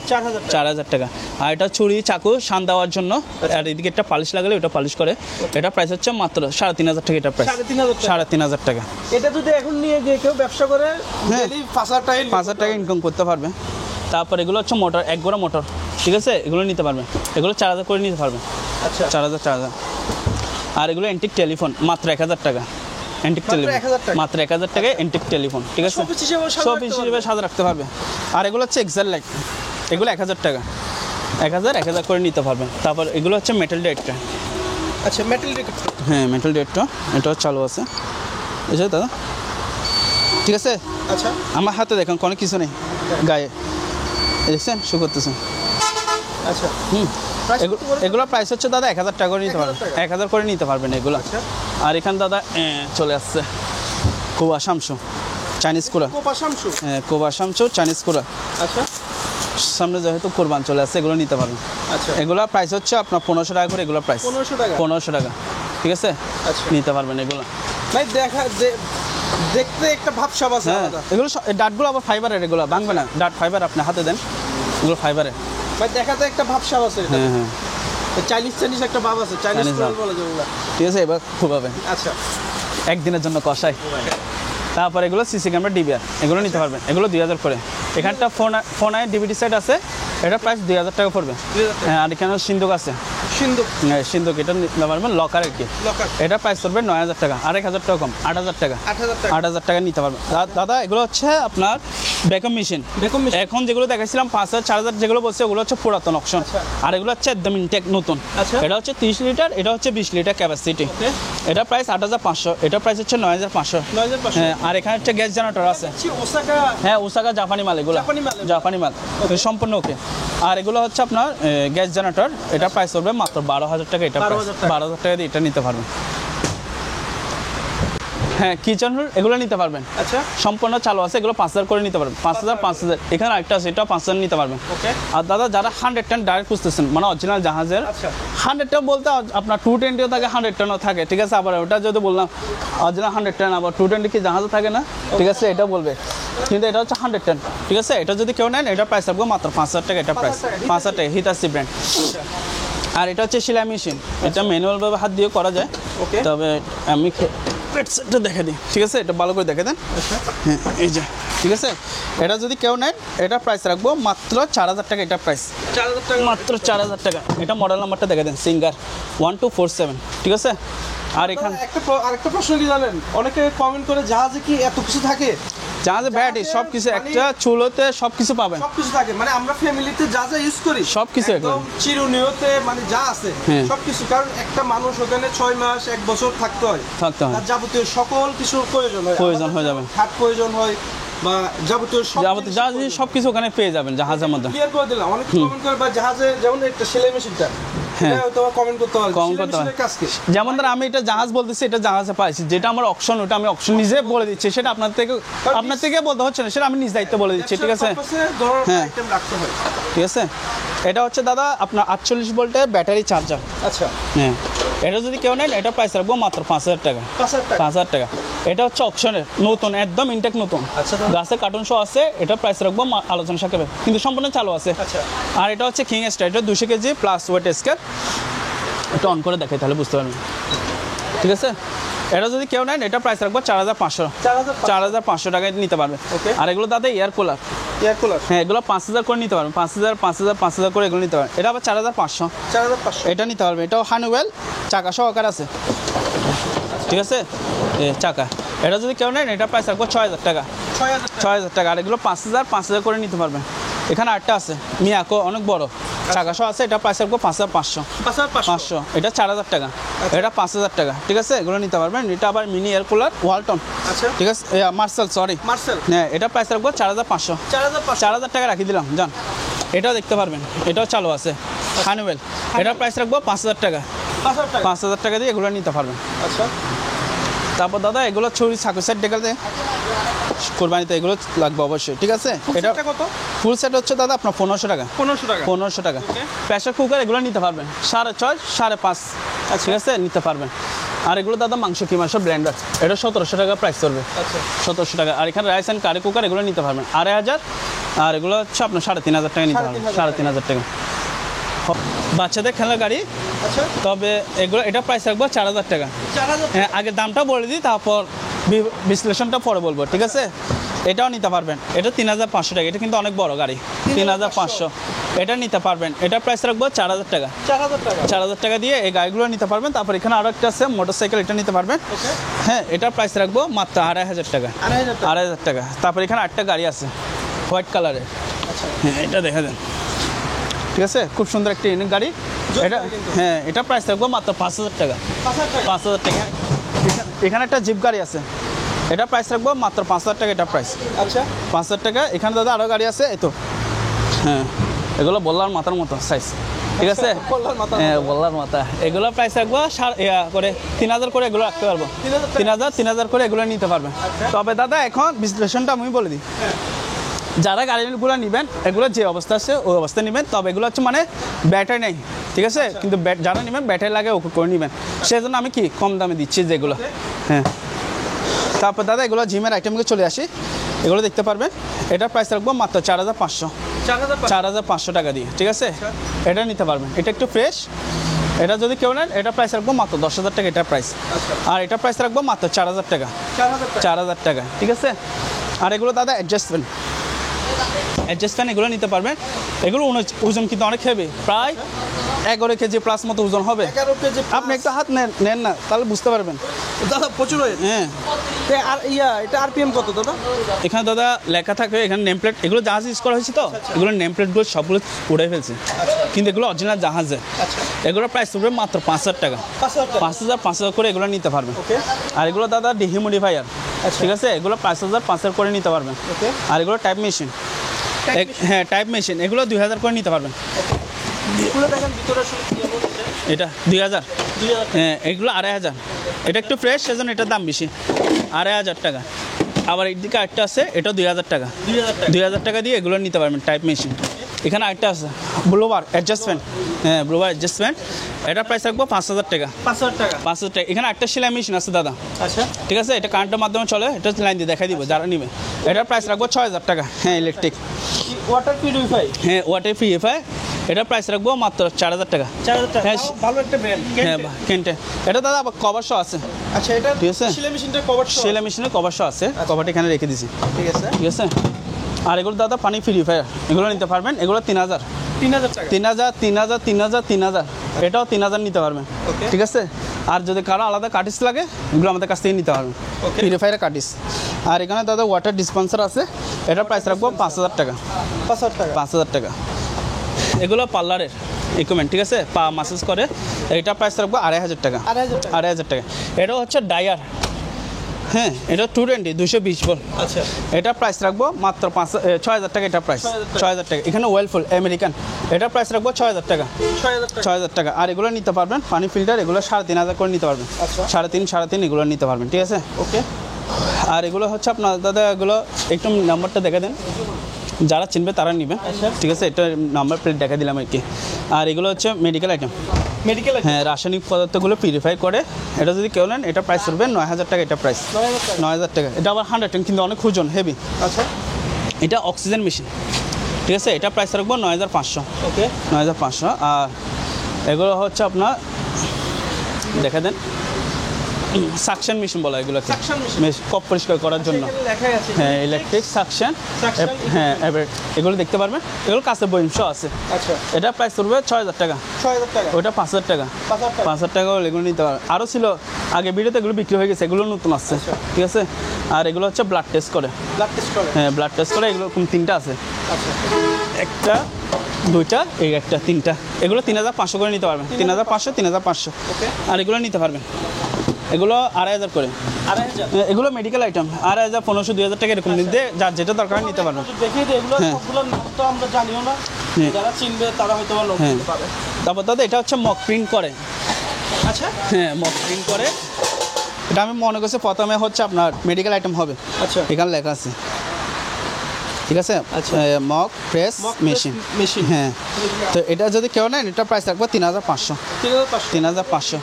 4000 টাকা। আর এটা ছুরি চাকু শান দেওয়ার জন্য, আর এদিকে একটা পালিশ লাগালে ওটা পালিশ করে। এটা প্রাইস হচ্ছে মাত্র 3500 টাকা। এটা প্রাইস 3500 টাকা। এটা যদি এখন নিয়ে গিয়ে কেউ ব্যবসা করে, হ্যাঁ 5000 টাকা ইনকাম করতে পারবে। তারপর এগুলো হচ্ছে মোটর, এক গোড়া মোটর, ঠিক আছে। এগুলো নিতে পারবে, এগুলো 4000 করে নিতে পারবে। আচ্ছা 4000। আর এগুলো এন্টিক টেলিফোন, মাত্র 1000 টাকা। এন্টিক টেলিফোন মাত্র 1000 টাকায় এন্টিক টেলিফোন, ঠিক আছে। সব হিসেবে সাজা রাখতে পারবে। আর এগুলো হচ্ছে এক্সার লাইট, এগুলো 1000 টাকা, 1000 করে নিতে পারবেন। তারপর এগুলো হচ্ছে মেটাল ডেটটা। আচ্ছা মেটাল ডিটেক্টর। হ্যাঁ মেটাল ডেটটা, এটাও চালু আছে, বুঝছো দাদা, ঠিক আছে। আচ্ছা আমার হাতে দেখুন কোনো কিছু নেই গায়ে, দেখছেন শু করতেছেন। আচ্ছা এগুলো প্রাইস হচ্ছে দাদা 1000 টাকা করে নিতে পারবেন, 1000 করে নিতে পারবেন এগুলো। আর এখানে দাদা চলে আসছে কোবা শামসু চাইনিজ কুড়া, কোবা শামসু চাইনিজ কুড়া। আচ্ছা সামনে যেহেতু কোরবান চলে আসছে, এগুলো নিতে পারবেন। আচ্ছা এগুলো প্রাইস হচ্ছে আপনার 1500 টাকা করে, এগুলো প্রাইস 1500 টাকা, ঠিক আছে। আচ্ছা নিতে পারবেন এগুলো। ভাই দেখতে একটা ভাবসাব আছে। হ্যাঁ এগুলো ডাটগুলো আবার ফাইবারের, এগুলো ভাঙবে না, ডাট ফাইবার, আপনি হাতে দেন, এগুলো ফাইবারের। ভাই দেখাতে একটা ভাবসাব আছে। হ্যাঁ হ্যাঁ চাইনিজ একটা ভাব আছে, চাইনিজ বলে যেগুলো, ঠিক আছে। এবার খুব হবে আচ্ছা একদিনের জন্য কষাই। তারপর এগুলো সিসি ক্যামেরা ডিবিআর, এগুলো নিতে পারবেন, এগুলো 2000 করে। এখানটা ফোন আয় ডিভিডি সেট আছে, এটা প্রাইস 2000 টাকা পড়বে। হ্যাঁ আর এখানে সিন্ধুক আছে, সিন্ধুক এটা নিতে পারবেন, লকার আর কি। এটা প্রাইস পড়বে 9000 টাকা, আর 1000 টাকা কম, 8000 টাকা। 8000 টাকা নিতে পারবেন দাদা। এগুলো হচ্ছে আপনার ভ্যাকুয়াম মেশিন। এখন যেগুলো দেখাচ্ছিলাম 5000 4000 যেগুলো বলছে, ওগুলো হচ্ছে পুরাতন অপশন। আর এগুলো হচ্ছে একদম ইনটেক নতুন। এটা হচ্ছে 30 লিটার, এটা হচ্ছে 20 লিটার ক্যাপাসিটি। এটা প্রাইস 8500, এটা প্রাইস হচ্ছে 9500। হ্যাঁ আর এখানে একটা গ্যাস জেনারেটর আছে। হ্যাঁ ওসাকা জাপানি মাল, এগুলো জাপানি মাল সম্পূর্ণ ওকে। আর এগুলো হচ্ছে আপনার গ্যাস জেনারেটর, এটা প্রাইস পড়বে মাত্র 12000 টাকা। এটা 12000 টাকা দিয়ে এটা নিতে পারবেন। হ্যাঁ কিচেন রুল এগুলো নিতে পারবেন। আচ্ছা সম্পূর্ণ চালু আছে, এগুলো 5000 করে নিতে পারবেন। 5000। এখানে আরেকটা আছে, এটা 5000 নিতে পারবেন। আর দাদা যারা 100 টন ডাইরেক্ট খুঁজতেছেন, মানে অরিজিনাল জাহাজের 100 টন বলতে আপনার 220ও থাকে, 100 টনও থাকে, ঠিক আছে। আবার ওটা যদি বললাম অরিজিনাল 100 টন, আবার 220 কি জাহাজও থাকে না, ঠিক আছে, এটা বলবে। কিন্তু এটা হচ্ছে 100 টন, ঠিক আছে। এটা যদি কেউ নেন, এটা প্রাইস থাকবে মাত্র 5000 টাকা। এটা প্রাইস 5000 টাকা, হিতাসি ব্র্যান্ড। আর এটা হচ্ছে সেলাই মেশিন, এটা ম্যানুয়ালভাবে হাত দিয়ে করা যায়। তবে আমি সেটটা দেখে দিই, ঠিক আছে। এটা ভালো করে দেখে দেন। হ্যাঁ এই যে, ঠিক আছে। এটা যদি কেউ নেন, এটা প্রাইস রাখবো মাত্র 4000 টাকা। এটা প্রাইস 4000 টাকা, মাত্র 4000 টাকা। এটা মডেল নাম্বারটা দেখে দেন, সিঙ্গার 1247, ঠিক আছে। আর এখানে আরেকটা প্রশ্ন কি জানেন, অনেকে কমেন্ট করে জাহাজে কি এত কিছু থাকে? জাহাজে ব্যাটারি সবকিছু, একটা চুলোতে সবকিছু পাবেন, সবকিছু থাকে। মানে আমরা ফ্যামিলিতে যা যা ইউজ করি সবকিছু একদম চিরুনিয়তে, মানে যা আছে সবকিছু। কারণ একটা মানুষ ওখানে 6 মাস 1 বছর থাকতে হয়, তার যাবতীয় সকল কিছু প্রয়োজন হয়ে যাবে। খাট প্রয়োজন হয় বা যাবতীয় সবকিছু ওখানে পেয়ে যাবেন জাহাজের মধ্যে। ক্লিয়ার করে দিলাম। অনেক কমেন্ট করে বা জাহাজে যেমন একটা সেলাই মেশিনটা, কমেন্ট করতে হবে। যেমন ধর আমি এটা জাহাজ বলতেছি, এটা জাহাজে পাইছি, যেটা আমার অপশন, ওটা আমি অপশন নিজে বলে দিচ্ছি, সেটা আপনার থেকে বলতে হচ্ছে না, সেটা আমি নিজ দায়িত্ব বলে দিচ্ছি, ঠিক আছে। হ্যাঁ ঠিক আছে। এটা হচ্ছে দাদা আপনার 48 ভোল্টের ব্যাটারি চার্জার। আচ্ছা হ্যাঁ এটা যদি কেউ নেন, এটা প্রাইস রাখবো মাত্র 5000 টাকা। 5000 টাকা। এটা হচ্ছে অপশনের নতুন, একদম ইনটেক নতুন, গাছের কার্টুন শো আছে। এটা প্রাইস রাখবো আলোচনা সাপেক্ষে, কিন্তু সম্পূর্ণ চালু আছে। আর এটা হচ্ছে কিং স্টার, এটা 200 কেজি প্লাস ওয়েট স্কেল। এটা অন করে দেখাই, তাহলে বুঝতে পারবেন, ঠিক আছে। এটা যদি কেউ নেন, এটা প্রাইস রাখবো 4500 টাকায় নিতে পারবে। আর এগুলো দাদা এয়ার কুলার, হ্যাঁ এগুলো 5000 করে নিতে পারবেন। 5000 করে এগুলো নিতে পারবেন। এটা আবার 4500 এটা নিতে পারবেন। এটাও হানিওয়েল, চাকা সহকার আছে, ঠিক আছে। চাকা এটা যদি কেউ নেন, এটা প্রাইস রাখবো 6000 টাকা। 6000 টাকা। আর এগুলো 5000 করে নিতে পারবেন। এখানে আরেকটা আছে মিয়াকো, অনেক বড়, চাকাশো আছে, এটা প্রাইস রাখবো 5500। 500, এটা 4000 টাকা, এটা 5000 টাকা, ঠিক আছে? এগুলো নিতে পারবেন। এটা আবার মিনি এয়ার কুলার ওয়ালটন, আচ্ছা ঠিক আছে? মার্সেল, সরি মার্সেল, হ্যাঁ, এটা প্রাইস রাখবো 4500। 4000 টাকা রাখি দিলাম জান। এটাও দেখতে পারবেন, এটাও চালু আছে, হানিওয়েল। এটা প্রাইস রাখবো 5000 টাকা। 5000 টাকা দিয়ে এগুলো নিতে পারবেন। আচ্ছা তারপর দাদা এগুলো ছুরি সাকু সেট দেখাতে কোরবানিতে এগুলো লাগবে অবশ্যই, ঠিক আছে? এটা কত? ফুল সেট হচ্ছে দাদা আপনার 1500 টাকা। 1500 টাকা। প্রেসার কুকার এগুলো নিতে পারবেন 6.5 5.5, ঠিক আছে? নিতে পারবেন। আর এগুলো দাদা মাংস কি মাংস ব্লেন্ডার, এটা 1700 টাকা প্রাইস চলবে। আচ্ছা 1700 টাকা। আর এখানে রাইস অ্যান্ড কারি কুকার এগুলো নিতে পারবেন 2500। আর এগুলো হচ্ছে আপনার 3500 টাকা নিতে পারবেন, 3500 টাকা। বাচ্চাদের খেলার গাড়ি, আচ্ছা তবে এগুলো এটা প্রাইস রাখবো 4000 টাকা। 4000 হ্যাঁ, আগে দামটা বলে দিই, তারপর বিশ্লেষণটা পরে বলবো, ঠিক আছে? এটাও নিতে পারবেন, এটা 3500 টাকা। এটা কিন্তু অনেক বড় গাড়ি, 3500। এটা নিতে পারবেন, এটা প্রাইস রাখবো 4000 টাকা। 4000 টাকা দিয়ে এই গাড়িগুলো নিতে পারবেন। তারপর এখানে আরও একটা আছে মোটরসাইকেল, এটা নিতে পারবেন। হ্যাঁ, এটার প্রাইস রাখবো মাত্র 2500 টাকা। 2500 টাকা। তারপর এখানে আরেকটা গাড়ি আছে হোয়াইট কালারের, হ্যাঁ, এটা দেখা দেন, ঠিক আছে? খুব সুন্দর একটা ইউনিক গাড়ি এটা। হ্যাঁ, এটা প্রাইস রাখবো মাত্র 5000 টাকা। 5000 টাকা। এখানে একটা জিপ গাড়ি আছে, এটা প্রাইস রাখবো মাত্র 5000 টাকা। এটা প্রাইস আচ্ছা 5000 টাকা। এখানে দাদা আরও গাড়ি আছে, এই তো। হ্যাঁ, এগুলো বললার মাথার মতো সাইজ, ঠিক আছে? হ্যাঁ, বললার মাথা। এগুলো প্রাইস রাখবো করে 3000 করে এগুলো রাখতে পারবো। 3000 করে এগুলো নিতে পারবেন। তবে দাদা এখন বিশ্লেষণটা আমি বলে দিই, যারা গাড়িগুলো নেবেন এগুলো যে অবস্থা আছে ওই অবস্থায় নেবেন। তবে এগুলো হচ্ছে মানে ব্যাটারি নেই, ঠিক আছে? কিন্তু যারা নেবেন ব্যাটারি লাগে ওকে করে নেবেন, সেই জন্য আমি কি কম দামে দিচ্ছি যেগুলো। হ্যাঁ, তারপর দাদা এগুলো জিমের আইটেমগুলো চলে আসি, এগুলো দেখতে পারবেন। এটা প্রাইস রাখবো মাত্র 4500। 4500 টাকা দিয়ে, ঠিক আছে? এটা নিতে পারবেন, এটা একটু ফ্রেশ। এটা যদি কেউ নেন এটা প্রাইস রাখবো মাত্র 10000 টাকা। এটা প্রাইস। আর এটা প্রাইস রাখবো মাত্র 4000 টাকা। 4000 টাকা, ঠিক আছে? আর এগুলো দাদা অ্যাডজাস্টমেন্ট এগুলো নিতে পারবেন। এগুলো ওজন কিন্তু অনেক হেভি, প্রায় 11 কেজি প্লাস মতো ওজন হবে। 11 কেজি। আপনি একটা হাত নেন না, তাহলে বুঝতে পারবেন দাদা প্রচুর। হ্যাঁ, আর এটা আরপিএম কত দাদা? এখানে দাদা লেখা থাকে, এখানে নেম প্লেট। এগুলো জাহাজ ইউজ করা হয়েছে তো, এগুলো নেম প্লেটগুলো সবগুলো উড়ে ফেলছে, কিন্তু এগুলো অরিজিনাল জাহাজের। এগুলো প্রাইস পড়বে মাত্র 5000 টাকা। 5000 করে এগুলো নিতে পারবেন। আর এগুলো দাদা ডিহিউমিডিফায়ার, ঠিক আছে? এগুলো 5000 করে নিতে পারবেন। আর এগুলো টাইপ মেশিন, হ্যাঁ টাইপ মেশিন, এগুলো 2000 করে নিতে পারবেন। এটা 2000। হ্যাঁ, এগুলো 2500। এটা একটু ফ্রেশ, সেজন্য এটার দাম বেশি, 2500 টাকা। আবার এইদিকে আরেকটা আছে, এটা 2000 টাকা। 2000 টাকা দিয়ে এগুলো নিতে পারবেন, টাইপ মেশিন। এখানে আরেকটা আছে ব্লোবার অ্যাডজাস্টমেন্ট, হ্যাঁ ব্লোবার অ্যাডজাস্টমেন্ট। এটা প্রাইস রাখবো 5000 টাকা। 5000 টাকা। এখানে একটা সেলাই মেশিন আছে দাদা, আচ্ছা ঠিক আছে? এটা কারেন্টের মাধ্যমে চলে, এটা লাইন দিয়ে দেখাই দিব যারা নিবে। এটার প্রাইস রাখবো 6000 টাকা। হ্যাঁ, ইলেকট্রিক, ওয়াটার পিউরিফাই। হ্যাঁ, ওয়াটার পিউরিফাই। এটা প্রাইস রাখবো মাত্র 4000 টাকা। 4000 টাকা। হ্যাঁ, ভালো একটা ব্র্যান্ড। হ্যাঁ, কেন্টে। এটা দাদা আবার কভার শো আছে। আচ্ছা, এটা ঠিক আছে? সেলাই মেশিনটা কভার শো। সেলাই মেশিনের কভার শো আছে, কভারটা এখানে রেখে দিছি, ঠিক আছে? ঠিক আছে? আর এগুলো দাদা পানি পিউরিফায়ার, এগুলো নিতে পারবেন। এগুলো 3000 টাকা। 3000। এটাও 3000 নিতে পারবেন, ঠিক আছে? আর যদি কারো আলাদা কার্টিস লাগে এগুলো আমাদের কাছ থেকে নিতে পারবেন, পিউরিফায়ারের কার্টিস। আর এখানে দাদা ওয়াটার ডিসপেন্সার আছে, এটা প্রাইস রাখবো 5000 টাকা। 5000 টাকা। এগুলো পার্লারের ইকুইপমেন্ট, ঠিক আছে? পা মাসাজ করে, এটা প্রাইস রাখবো 2500 টাকা। 2500 টাকা। এটা হচ্ছে ডায়ার, হ্যাঁ, এটা 220 220 ভোল্ট। আচ্ছা, এটা প্রাইস রাখবো মাত্র 6000 টাকা। এটা প্রাইস 6000 টাকা। এখানে ওয়েলফুল আমেরিকান, এটা প্রাইস রাখবো 6000 টাকা। 6000 টাকা। আর এগুলো নিতে পারবেন পানি ফিল্টার, এগুলো 3500 করে নিতে পারবেন। 3.5 এগুলো নিতে পারবেন, ঠিক আছে? ওকে। আর এগুলো হচ্ছে আপনার দাদা, এগুলো একটু নাম্বারটা দেখে দেন, যারা চিনবে তারা নেবেন, ঠিক আছে? এটা নাম্বার প্লেট দেখা দিলাম আর কি। আর এগুলো হচ্ছে মেডিকেল আইটেম, হ্যাঁ, রাসায়নিক পদার্থগুলো পিউরিফাই করে। এটা যদি কেউ নেন এটা প্রাইস করবে 9000 টাকা। এটা প্রাইস 9000 টাকা। এটা আবার 110, কিন্তু অনেক ওজন হেভি। আচ্ছা, এটা অক্সিজেন মেশিন, ঠিক আছে? এটা প্রাইস রাখবো 9500। ওকে, 9500। আর এগুলো হচ্ছে আপনার দেখা দেন সাকশন মেশিন বলা, এগুলোকে কপ পরিষ্কার করার জন্য। হ্যাঁ, ইলেকট্রিক সাকশন। হ্যাঁ, এবার এগুলো দেখতে পারবেন, এগুলো কাছে বইমশো আছে। আচ্ছা, এটা প্রাইস করবে 6000 টাকা। 6000 টাকা। ওইটা 5000 টাকা। 5000 টাকা হলে এগুলো নিতে পারবেন। আরও ছিল আগে ভিডিওতে, এগুলো বিক্রি হয়ে গেছে, এগুলো নতুন আসছে, ঠিক আছে? আর এগুলো হচ্ছে ব্লাড টেস্ট করে। হ্যাঁ, ব্লাড টেস্ট করে। এগুলো 3টা আছে। আচ্ছা, একটা দুইটা, এই একটা, তিনটা। এগুলো 3500 করে নিতে পারবেন। 3500, 3500। আর এগুলো নিতে পারবেন, এগুলো 2500 করে। এগুলো মেডিকেল আইটেম, 2500, 1500, 2000 টাকা এরকম নিতে, যার যেটা দরকার নিতে পারবেন। তারপর দাদা এটা হচ্ছে মক প্রিন্ট করে। আচ্ছা, হ্যাঁ, মক প্রিন্ট করে। এটা আমি মনে করছি প্রথমে হচ্ছে আপনার মেডিকেল আইটেম হবে। আচ্ছা, এখানে লেখা আছে, ঠিক আছে। আচ্ছা, মক প্রেস মেশিন। হ্যাঁ, তো এটা যদি কেউ নেন, এটা প্রাইস রাখবো 3500। 3500।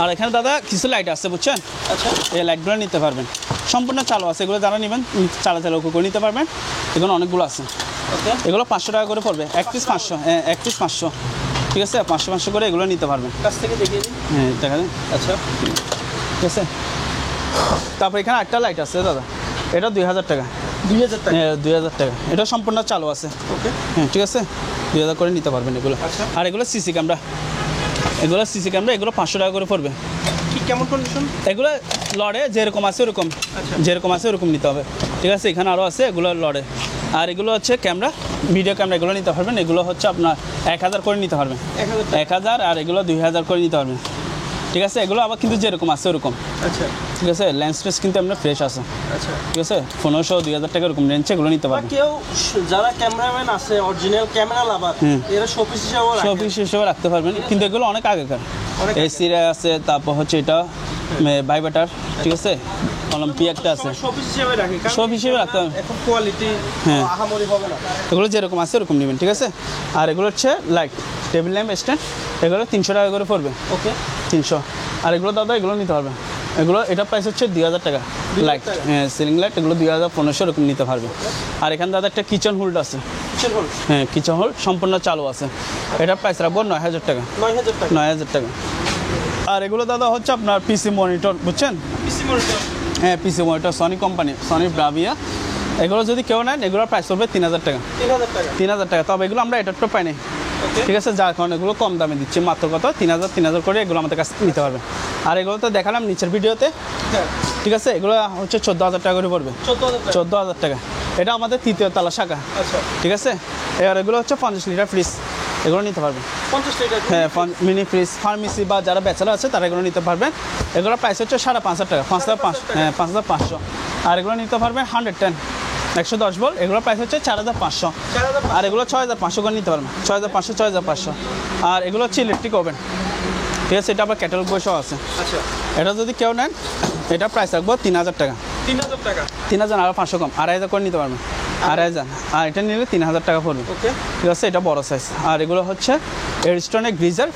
আর এখানে দাদা কিছু লাইট আছে, বুঝছেন? আচ্ছা, এই লাইটগুলো নিতে পারবেন, সম্পূর্ণ চালু আছে। এগুলো যারা নেবেন চালা করে নিতে পারবেন। এগুলো অনেকগুলো আছে। এগুলো 500 টাকা করে পড়বে, এক পিস 500। হ্যাঁ, এক পিস 500, ঠিক আছে। 500 করে এগুলো নিতে পারবেন। কাছ থেকে দেখিয়ে দিন। হ্যাঁ, দেখা যান। আচ্ছা, ঠিক আছে। তারপর এখানে একটা লাইট আছে দাদা, এটা 2000 টাকা। 2000 টাকা? হ্যাঁ, 2000 টাকা। এটা সম্পূর্ণ চালু আছে। ওকে, হ্যাঁ, ঠিক আছে। 2000 করে নিতে পারবেন এগুলো। আচ্ছা। আর এগুলো সিসি ক্যামেরা, এগুলো 500 টাকা করে পড়বে। কি কেমন কন্ডিশন? এগুলো লড়ে যেরকম আছে ওরকম, যেরকম আছে ওরকম নিতে হবে, ঠিক আছে। এখানে আরও আছে, এগুলো লড়ে। আর এগুলো হচ্ছে ক্যামেরা, ভিডিও ক্যামেরা, এগুলো নিতে পারবেন। এগুলো হচ্ছে আপনার 1000 করে নিতে পারবেন। 1000। আর এগুলো 2000 করে নিতে পারবেন, ঠিক আছে। এগুলো আবার কিন্তু যেরকম আছে ওরকম। আচ্ছা, ঠিক আছে। লেন্স টেস কিন্তু আপনার ফ্রেশ আছে। আচ্ছা, ঠিক আছে। 1500, 2000 টাকা এরকম রেঞ্জে এগুলো নিতে পারবেন। কেউ যারা ক্যামেরাম্যান আছে, অরিজিনাল ক্যামেরা লাভার, এরা শোপিস হিসেবে রাখতে পারবেন। কিন্তু এগুলো অনেক আগেকার। এসিরা আছে, তারপর হচ্ছে এটা বাইবেটার, ঠিক আছে। অলিম্পিয়া একটা আছে, সব হিসেবে রাখতে হবে। এখন কোয়ালিটি আহামরি হবে না, এগুলো যেরকম আছে ওরকম নেবেন, ঠিক আছে। আর এগুলো হচ্ছে লাইট, টেবিল ল্যাম্প স্ট্যান্ড, এগুলো 300 টাকা করে পড়বে। ওকে, 300। আর এগুলো দাদা এগুলো নিতে পারবে, এগুলো এটা প্রাইস হচ্ছে 2000 টাকা লাইট। হ্যাঁ, সিলিং লাইট, এগুলো 2000, 1500 এরকম নিতে পারবে। আর এখানে দাদা একটা কিচেন হোল্ড আছে। হ্যাঁ, কিচেন হোল্ড সম্পূর্ণ চালু আছে। এটা প্রাইস রাখবো 9000 টাকা। 9000 টাকা। আর এগুলো দাদা হচ্ছে আপনার পিসি মনিটর, বুঝছেন? হ্যাঁ, PC monitor, Sony company, Sony Bravia. এগুলো যদি কেউ নেন, এগুলোর প্রাইস পড়বে 3000 টাকা। 3000 টাকা। তবে এগুলো আমরা এটা পাই নাই, ঠিক আছে। যার কারণে এগুলো কম দামে দিচ্ছি, মাত্র কত 3000 করে এগুলো আমাদের কাছে নিতে পারবে। আর এগুলো তো দেখালাম নিচের ভিডিওতে, ঠিক আছে। এগুলো হচ্ছে 14000 টাকা করে পড়বে। 14000 টাকা। এটা আমাদের 3য় তলা শাখা, ঠিক আছে। এবার এগুলো হচ্ছে 50 লিটার ফ্রিজ, এগুলো নিতে পারবেন। 50 লিটার? হ্যাঁ, মিনি ফ্রিজ। ফার্মেসি বা যারা ব্যাচেলার আছে তারা এগুলো নিতে পারবেন। এগুলোর প্রাইস হচ্ছে 5500 টাকা, 5500। হ্যাঁ, 5500। আর এগুলো নিতে পারবেন 110, 110 ভোল্ট। এগুলোর প্রাইস হচ্ছে 4500। আর এগুলো 6500 করে নিতে পারবেন। 6500, 6500। আর এগুলো হচ্ছে ইলেকট্রিক ওভেন, ঠিক আছে। এটা আবার ক্যাটালগ বইসও আছে। আচ্ছা, এটা যদি কেউ নেন, এটা প্রাইস রাখবো 3000 টাকা। 3000 টাকা? 3000 আর 500 কম, 2500 করে নিতে পারবেন। 2500। আর এটা নিলে 3000 টাকা পড়বে। ওকে, ঠিক আছে। এটা বড় সাইজ। আর এগুলো হচ্ছে এরিস্টনের গ্রিজার,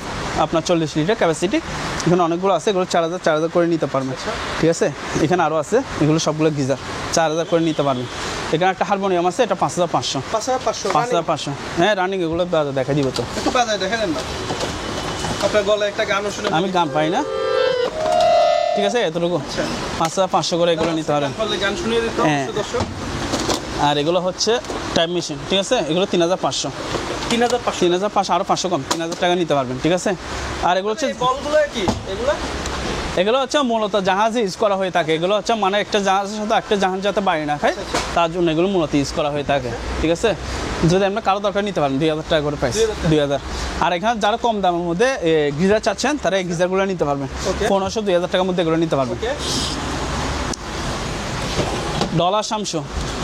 আপনার 40 লিটার ক্যাপাসিটি। এখানে অনেকগুলো আছে, এগুলো 4000 করে নিতে পারবেন, ঠিক আছে। এখানে আরও আছে, এগুলো সবগুলো গিজার 4000 করে নিতে পারবেন। এখানে একটা হারমোনিয়াম আছে, এটা 5500। 5500। হ্যাঁ, রানিং। এগুলো দেখা দিব তো, একটু বাজায় দেখা দেন না। আপনার গলায় একটা গানও শুনে। আমি গান পাই না, ঠিক আছে। এতটুকু 5500 করে এগুলো নিতে পারেন। গান শুনিয়ে দিতে হবে দর্শক। আর এগুলো হচ্ছে টাইম মেশিন, ঠিক আছে। এগুলো 3500। 3500 আরও 500 কম, 3000 টাকা নিতে পারবেন, ঠিক আছে। আর এগুলো হচ্ছে বলগুলো কি? এগুলো হচ্ছে মূলত জাহাজে ইউজ করা হয়ে থাকে। এগুলো হচ্ছে মানে একটা জাহাজের সাথে একটা জাহাজ যাতে বাড়ি না খায়, তার জন্য এগুলো মূলত ইউজ করা হয়ে থাকে, ঠিক আছে। যদি আমরা কারো দরকার নিতে পারেন, 2000 টাকা করে প্রাইস, 2000। আর এখানে যারা কম দামের মধ্যে গিজার চাচ্ছেন, তারা এই গিজারগুলো নিতে পারবেন। 1500, 2000 টাকার মধ্যে এগুলো নিতে পারবেন। ডলার শামসু,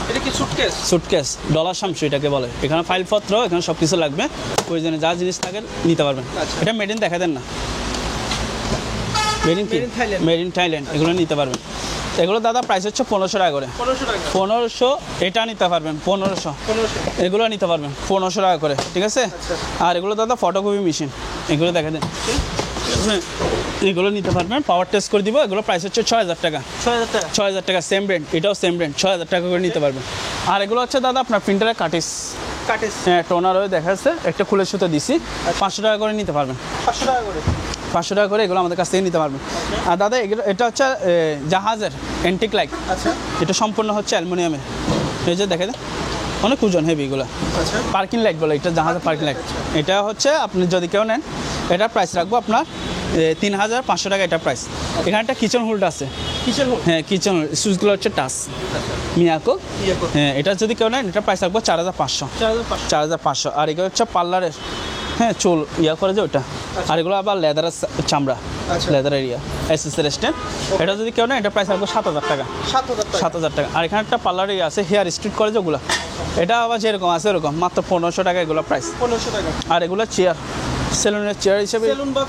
এটা কি সুটকেস? সুটকেস, ডলার শামসু এটাকে বলে। এখানে ফাইলপত্র, এখানে সব কিছু লাগবে, প্রয়োজনে যা জিনিস থাকে নিতে পারবেন। এটা মেড ইন দেখা দেন না, মেড ইন থাইল্যান্ড। এগুলো নিতে পারবেন। এগুলো দাদা প্রাইস হচ্ছে 1500 টাকা করে। 1500। এটা নিতে পারবেন 1500। এগুলো নিতে পারবেন 1500 টাকা করে, ঠিক আছে। আর এগুলো দাদা ফটোকপি মেশিন, এগুলো দেখা দেন, এগুলো নিতে পারবেন। পাওয়ার টেস্ট করে দিব। এগুলো প্রাইস হচ্ছে 6000 টাকা। 6000 টাকা। সেম ব্র্যান্ড, এটাও সেম ব্র্যান্ড, 6000 টাকা করে নিতে পারবেন। আর এগুলো হচ্ছে দাদা আপনার প্রিন্টারের কাটিস। হ্যাঁ, টোনার হয়ে দেখা যাচ্ছে, একটা খুলে সুতো দিছি, 500 টাকা করে নিতে পারবেন। 500 টাকা করে এগুলো আমাদের কাছ থেকে নিতে পারবেন। আর দাদা এগুলো, এটা হচ্ছে জাহাজের অ্যান্টিক লাইট। আচ্ছা, এটা সম্পূর্ণ হচ্ছে অ্যালুমিনিয়ামের। এই যে দেখে দেন, অনেক ওজন হেভি এগুলো। পার্কিং লাইট বলে, এটা জাহাজের পার্কিং লাইট। এটা হচ্ছে আপনি যদি কেউ নেন, এটার প্রাইস রাখবো আপনার 3500 টাকা এটা প্রাইস। এখানে একটা কিচেন হোল্ড আছে, হ্যাঁ কিচেন হোল্ড, সুইচগুলো হচ্ছে টাচ মিয়াকো। হ্যাঁ এটা যদি কেউ নেন এটা প্রাইস রাখবো 4500। 4500। আর এগুলো হচ্ছে পার্লারের, হ্যাঁ চুল ইয়া করে যে ওটা। আর এগুলো আবার লেদারের চামড়া, লেদার এরিয়া এসএসএর স্ট্যান্ড। এটা যদি কেউ নেন এটা প্রাইস রাখবো 7000 টাকা। 7000 টাকা। আর এখানে একটা পার্লার ইয়ে আছে, হেয়ার স্ট্রিট করে যে ওগুলো, এটা আবার যেরকম আছে ওরকম মাত্র 1500 টাকা এগুলো প্রাইস। 1500 টাকা। আর এগুলো চেয়ার, সেলুনের চেয়ার হিসেবে, সেলুন বা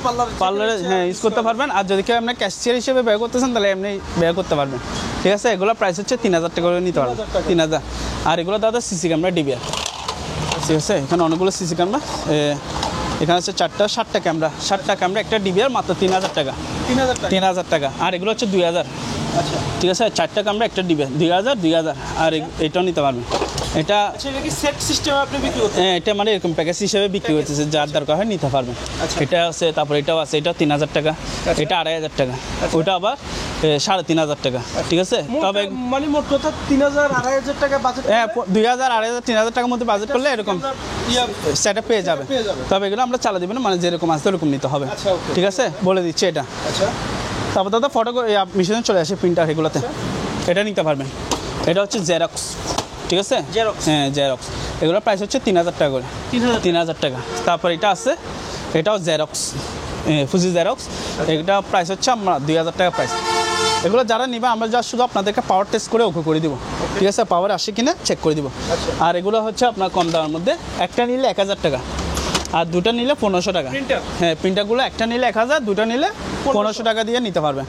পার্লারে হ্যাঁ ইউজ করতে পারবেন। আর যদি কেউ আপনি ক্যাশিয়ার হিসেবে ব্যয় করতেছেন তাহলে এমনি ব্যয় করতে পারবেন, ঠিক আছে। এগুলো প্রাইস হচ্ছে 3000 টাকা করে নিতে পারবেন, 3000। আর এগুলো দাদা সিসি ক্যামেরা ডিবিআর, ঠিক আছে। এখানে অনেকগুলো সিসি ক্যামেরা, এখানে হচ্ছে 7টা ক্যামেরা, 7টা ক্যামেরা একটা ডিবিআর মাত্র 3000 টাকা। 3000 টাকা। আর এগুলো হচ্ছে 2000, আচ্ছা ঠিক আছে। 4টা ক্যামেরা একটা ডিবিআর 2000। আর এটাও নিতে পারবেন। এটা কি সেট সিস্টেমে আপনি বিক্রি করছেন? হ্যাঁ এটা মানে এরকম প্যাকেজ হিসেবে বিক্রি হচ্ছে, যার দরকার হয় নিতে পারবেন। এটা আছে, তারপর এটাও আছে, এটা 3000 টাকা, এটা 2500 টাকা, ওটা আবার 3500 টাকা, ঠিক আছে। তবে মানে মোট কথা 3000 2500 টাকা বাজেট, হ্যাঁ 2000 2500 3000 টাকার মধ্যে বাজেট করলে এরকম সেটআপ পেয়ে যাবে। তবে এগুলো আমরা চালা দিবেন, মানে যেরকম আসবে ওরকম নিতে হবে, ঠিক আছে। বলে দিচ্ছি এটা। আচ্ছা তারপর দাদা ফটো মেশিনে চলে আসে প্রিন্টার, এগুলোতে এটা নিতে পারবেন। এটা হচ্ছে জেরক্স, ঠিক আছে। হ্যাঁ জেরক্স, এগুলোর প্রাইস হচ্ছে 3000 টাকা করে। 3000 টাকা। তারপর এটা আছে, এটাও জেরক্স, ফুজি জেরক্স, এটা প্রাইস হচ্ছে আমরা 2000 টাকা প্রাইস। এগুলো যারা নিবে আমরা যা শুধু আপনাদেরকে পাওয়ার টেস্ট করে ওকে করে দিব, ঠিক আছে। পাওয়ার আসে কিনা চেক করে দিব। আর এগুলো হচ্ছে আপনার কম দামের মধ্যে, একটা নিলে 1000 টাকা, আর দুটো নিলে 1500 টাকা। হ্যাঁ প্রিন্টারগুলো একটা নিলে 1000, দুটো নিলে 1500 টাকা দিয়ে নিতে পারবেন।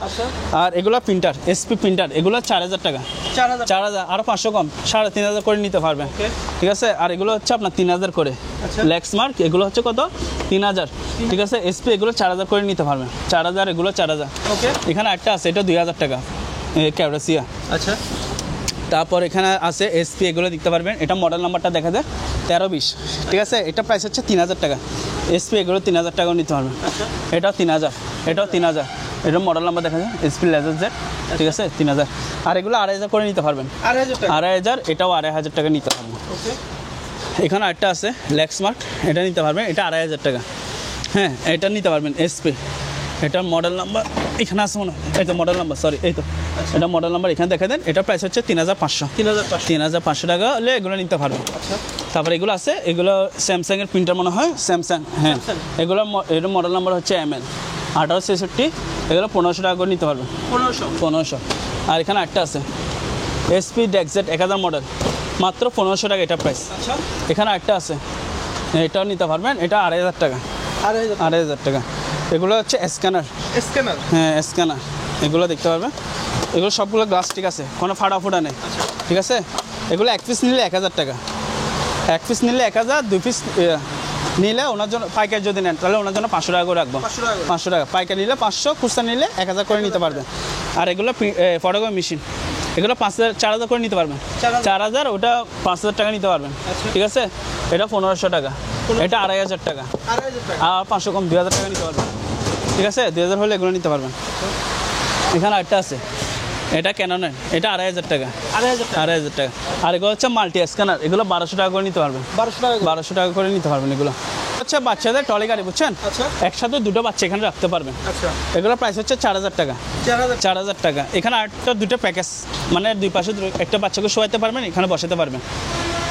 আর এগুলো প্রিন্টার, এসপি প্রিন্টার, এগুলো 4000 টাকা। 4000 আরও 500 কম, 3500 করে নিতে পারবেন, ঠিক আছে। আর এগুলো হচ্ছে আপনার 3000 করে। লেক্সমার্ক এগুলো হচ্ছে কত? 3000, ঠিক আছে। এসপি এগুলো 4000 করে নিতে পারবেন, 4000, এগুলো 4000। ওকে এখানে একটা আছে, এটা 2000 টাকা ক্যাবরাসিয়া। আচ্ছা তারপর এখানে আছে এসপি, এগুলো দেখতে পারবেন। এটা মডেল নাম্বারটা দেখা যায় 1320, ঠিক আছে। এটা প্রাইস হচ্ছে 3000 টাকা। এসপি এগুলো 3000 টাকাও নিতে পারবেন। এটাও 3000, এটাও 3000, এটা মডেল নাম্বার দেখা যায় এসপি লেজার জেড, ঠিক আছে 3000। আর এগুলো 2500 করে নিতে পারবেন, 2500, এটাও 2500 টাকা নিতে পারবেন। এখানে একটা আছে লেক্সমার্ক, এটা নিতে পারবেন, এটা 2500 টাকা। হ্যাঁ এটা নিতে পারবেন এসপি, এটার মডেল নাম্বার এখানে আছে মনে হয়, এই তো মডেল নাম্বার, সরি এই তো এটা মডেল নাম্বার এখানে দেখা দেন। এটা প্রাইস হচ্ছে 3500 টাকা হলে এগুলো নিতে পারবেন। তারপরে এগুলো আছে, এগুলো স্যামসাংয়ের প্রিন্টার মনে হয়, স্যামসাং, হ্যাঁ এগুলো এটা মডেল নাম্বার হচ্ছে MN 1866, এগুলো 1500 টাকা করে নিতে পারবেন। 1500। আর এখানে একটা আছে এসপি ডেক্সেট 1000 মডেল, মাত্র 1500 টাকা এটা প্রাইস। এখানে একটা আছে, এটাও নিতে পারবেন, এটা 2500 টাকা। 2500 টাকা। এগুলো হচ্ছে স্ক্যানার, হ্যাঁ স্ক্যানার, এগুলো দেখতে পারবেন। এগুলো সবগুলো গ্লাস, ঠিক আছে, কোনো ফাটা নেই, ঠিক আছে। এগুলো 1 পিস নিলে 1000 টাকা, 1 পিস নিলে 1000, 2 পিস নিলে ওনার জন্য, পাইকারি যদি নেন তাহলে ওনার জন্য 500 টাকা করে রাখবো। 500 টাকা পাইকারি নিলে 500, খুচরা নিলে 1000 করে নিতে পারবেন। আর এগুলো ফটোকপি মেশিন, এগুলো 4000 করে নিতে পারবেন। 4000, ওটা 5000 টাকা নিতে পারবেন, ঠিক আছে। এটা 1500 টাকা, এটা 2500 টাকা, আর 500 কম 2000 টাকা নিতে পারবেন, ঠিক আছে। 2000 হলে এগুলো নিতে পারবেন। এখানে একটা আছে, এটা ক্যাননের, এটা 2500 টাকা, 2500 টাকা। আর এগুলো হচ্ছে মাল্টি স্ক্যানার, এগুলো 1200 টাকা করে নিতে পারবেন, 1200 টাকা করে নিতে পারবেন। এগুলো হচ্ছে বাচ্চাদের ট্রলি গাড়ি, বুঝছেন, একসাথে দুটো বাচ্চা এখানে রাখতে পারবেন। এগুলো প্রাইস হচ্ছে 4000 টাকা, 4000 টাকা। এখানে দুটো প্যাকেজ, মানে দুই পাশে একটা বাচ্চাকে শোয়াতে পারবেন, এখানে বসাতে পারবেন।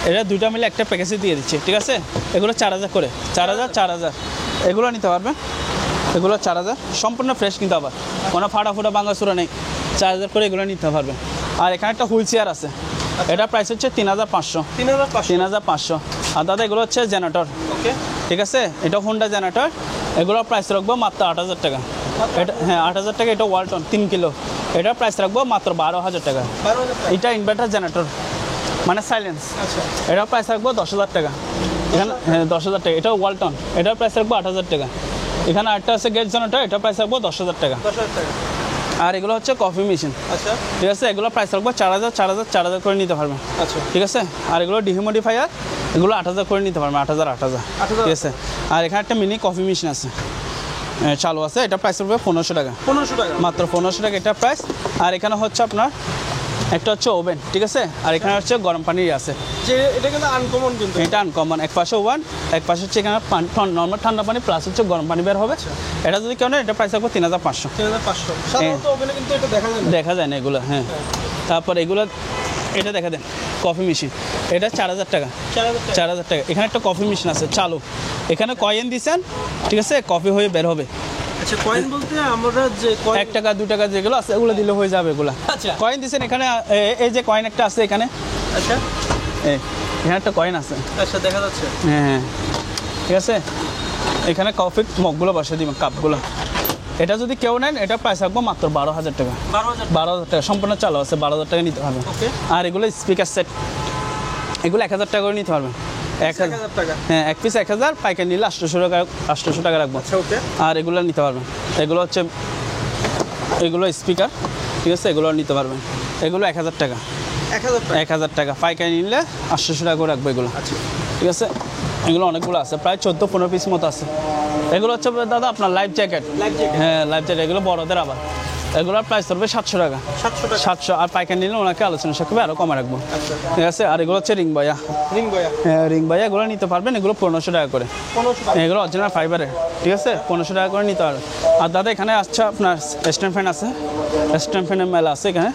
এটা দুইটা মিলে একটা প্যাকেজে দিয়ে দিচ্ছে, ঠিক আছে। এগুলো 4000 করে, 4000, এগুলো নিতে পারবেন। এগুলো 4000, সম্পূর্ণ ফ্রেশ কিন্তু, আবার কোনো ফাটা ভাঙাচোরা নেই, 4000 করে এগুলো নিতে পারবেন। আর এখানে একটা হুইল চেয়ার আছে, এটা প্রাইস হচ্ছে 3500। আর দাদা এগুলো হচ্ছে জেনারেটর, ওকে ঠিক আছে। এটা হোন্ডা জেনারেটর, এগুলোর প্রাইস রাখবো মাত্র 8000 টাকা। এটা হ্যাঁ 8000 টাকা। এটা ওয়ালটন 3 কিলো, এটার প্রাইস রাখবো মাত্র 12000 টাকা। এটা ইনভার্টার জেনারেটর, মানে সাইলেন্স, এটার প্রাইস রাখবো 10000 টাকা। এখানে হ্যাঁ 10000 টাকা। এটা ওয়ালটন, এটার প্রাইস রাখবো 8000 টাকা। এখানে একটা আছে গেট জেনারেটর, এটার প্রাইস রাখবো 10000 টাকা। আর এগুলো হচ্ছে কফি মেশিন, আচ্ছা ঠিক আছে। এগুলো প্রাইস রাখবো 4000 করে নিতে পারবেন, আচ্ছা ঠিক আছে। আর এগুলো ডিহিউমিডিফায়ার, এগুলো 8000 করে নিতে পারবেন, 8000, ঠিক আছে। আর এখানে একটা মিনি কফি মেশিন আছে, চালু আছে, এটা প্রাইস রাখবে 1500 টাকা, মাত্র 1500 টাকা এটা প্রাইস। আর এখানে হচ্ছে আপনার একটা হচ্ছে ওভেন, ঠিক আছে, আর এখানে হচ্ছে গরম পানি আছে। যে এটা কিন্তু আনকমন, কিন্তু এটা আনকমন। এক পাশে ওভেন, এক পাশে হচ্ছে এখানে নর্মাল ঠান্ডা পানি প্লাস হচ্ছে গরম পানি বের হবে। এটা যদি কেউ নেয় এটা প্রাইস রাখবো 3500। 3500 সাধারণত ওভেনে কিন্তু এটা দেখা যায় না এগুলো। হ্যাঁ, তারপর এগুলো এটা দেখা দেন কফি মেশিন, এটা 4000 টাকা। 4000 টাকা। এখানে একটা কফি মেশিন আছে চালু, এখানে কয়েন দিচ্ছেন, ঠিক আছে, কফি হয়ে বের হবে। আচ্ছা, কয়েন বলতে আমরা যে 1 টাকা 2 টাকা যেগুলো আছে ওগুলো দিলে হয়ে যাবে এগুলো। আচ্ছা, কয়েন দিচ্ছেন এখানে, এই যে কয়েন একটা আছে এখানে। আচ্ছা, এখানে একটা কয়েন আছে। আচ্ছা, দেখা যাচ্ছে। হ্যাঁ, ঠিক আছে, এখানে কফি মগগুলো বসে দিবেন, কাপগুলো। এটা যদি কেউ নেন এটা প্রাইস রাখবো মাত্র 12000 টাকা। 12000 টাকা সম্পূর্ণ চালু আছে, 12000 টাকা নিতে পারবেন। আর এগুলো স্পিকার সেট, এগুলো 1000 টাকা করে নিতে পারবেন। 1000 টাকা। হ্যাঁ, এক পিস 1000, পাইকারি নিলে 800 টাকা রাখবো। আর এগুলো নিতে পারবেন। এগুলো হচ্ছে এগুলো স্পিকার, ঠিক আছে, এগুলো নিতে পারবেন। এগুলো 1000 টাকা। 1000 টাকা পাইকারি নিলে 800 টাকা করে রাখবো এগুলো। আচ্ছা, ঠিক আছে, এগুলো অনেকগুলো আছে, প্রায় 14-15 পিস মতো আছে। এগুলো হচ্ছে দাদা আপনার লাইফ জ্যাকেট। হ্যাঁ, লাইফ জ্যাকেট, এগুলো বড়দের আবার। এগুলোর প্রাইস পড়বে 700 টাকা। 700। আর পাইকারি নিলে ওনাকে আলোচনা সাপেক্ষে আরও কমে রাখবো। ঠিক আছে, আর এগুলো হচ্ছে রিং বয়া। হ্যাঁ, রিং বয়া, এগুলো নিতে পারবেন। এগুলো 1500 টাকা করে। এগুলো অরিজিনাল ফাইবারের, ঠিক আছে, 1500 টাকা করে নিতে পারবেন। আর দাদা এখানে আসছে আপনার স্ট্যান্ড ফ্যান আছে, স্ট্যান্ড ফ্যানের মেলা আছে এখানে,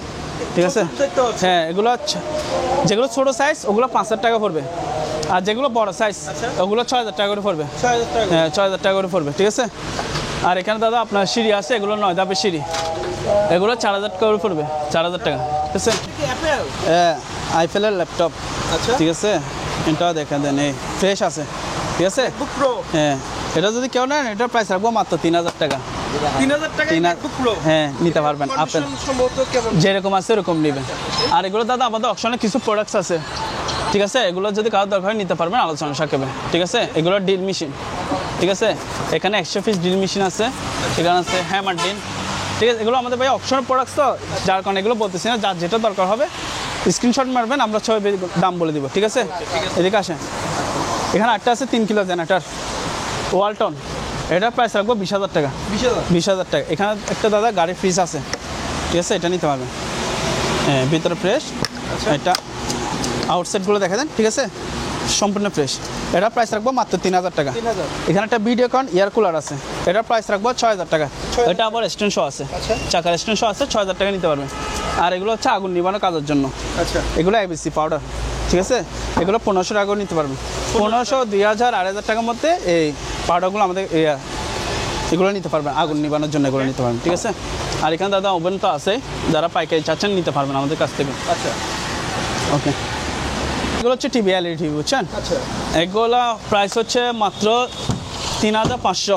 ঠিক আছে। হ্যাঁ, এগুলো হচ্ছে যেগুলো ছোটো সাইজ ওগুলো 5000 টাকা পড়বে, আর যেগুলো বড় সাইজ ওগুলো 6000 টাকা করে পড়বে। হ্যাঁ, 6000 টাকা করে পড়বে, ঠিক আছে। আর এখানে দাদা আপনার সিঁড়ি আছে, এগুলো 9 ধাপের সিঁড়ি, এগুলো 4000 টাকা করে পড়বে। 4000 টাকা, ঠিক আছে। হ্যাঁ, আইফেলের ল্যাপটপ, ঠিক আছে, এটা দেখা দেন, এই ফ্রেশ আছে, ঠিক আছে। হ্যাঁ, এটা যদি কেউ নেন এটার প্রাইস রাখবো মাত্র 3000 টাকা। 3000 টাকা। হ্যাঁ, নিতে পারবেন। আপেল যেরকম আছে এরকম নেবেন। আর এগুলো দাদা আমাদের অপশনে কিছু প্রোডাক্টস আছে, ঠিক আছে, এগুলো যদি কারো দরকার হয় নিতে পারবেন আলোচনা সাপেক্ষে, ঠিক আছে। এগুলো ড্রিল মেশিন, ঠিক আছে, এখানে 100 পিস ড্রিল মেশিন আছে, এখানে আছে হ্যামার ড্রিল, ঠিক আছে। এগুলো আমাদের ভাই অপশনের প্রোডাক্টস তো, যার কারণে এগুলো বলতেছি না, যার যেটা দরকার হবে স্ক্রিনশট মারবেন, আমরা সবাই দাম বলে দিব, ঠিক আছে। এদিকে আসেন, এখানে একটা আছে 3 কিলো জেনারেটর ওয়ালটন, এটার প্রাইস রাখবো 20000 টাকা। 20000 টাকা। এখানে একটা দাদা গাড়ির ফ্রিজ আছে, ঠিক আছে, এটা নিতে পারবেন। হ্যাঁ, ভিতরে ফ্রেশ, এটা আউটসাইডগুলো দেখা দেন, ঠিক আছে, সম্পূর্ণ ফ্রেশ। এটার প্রাইস রাখবো মাত্র 3000 টাকা। এখানে একটা ভিডিওকন এয়ার কুলার আছে, এটার প্রাইস রাখবো 6000 টাকা। এটা আবার স্ট্যান্ড শো আছে, চাকার স্ট্যান্ড শো আছে, 6000 টাকা নিতে পারবেন। আর এগুলো হচ্ছে আগুন নিবানো কাজের জন্য, এগুলো ABC পাউডার, ঠিক আছে, এগুলো 1500 টাকা করে নিতে পারবেন। 1500, 2000, 8000 টাকার মধ্যে এই পাউডারগুলো আমাদের এগুলো নিতে পারবেন, আগুন নিবানোর জন্য এগুলো নিতে পারবেন, ঠিক আছে। আর এখানে দাদা ওভেন তো আছে, যারা পাইকারি চাচ্ছেন নিতে পারবেন আমাদের কাছ থেকে। আচ্ছা, ওকে। এগুলো হচ্ছে টিভি, LED টিভি, বুঝছেন। এগুলো প্রাইস হচ্ছে মাত্র 3500।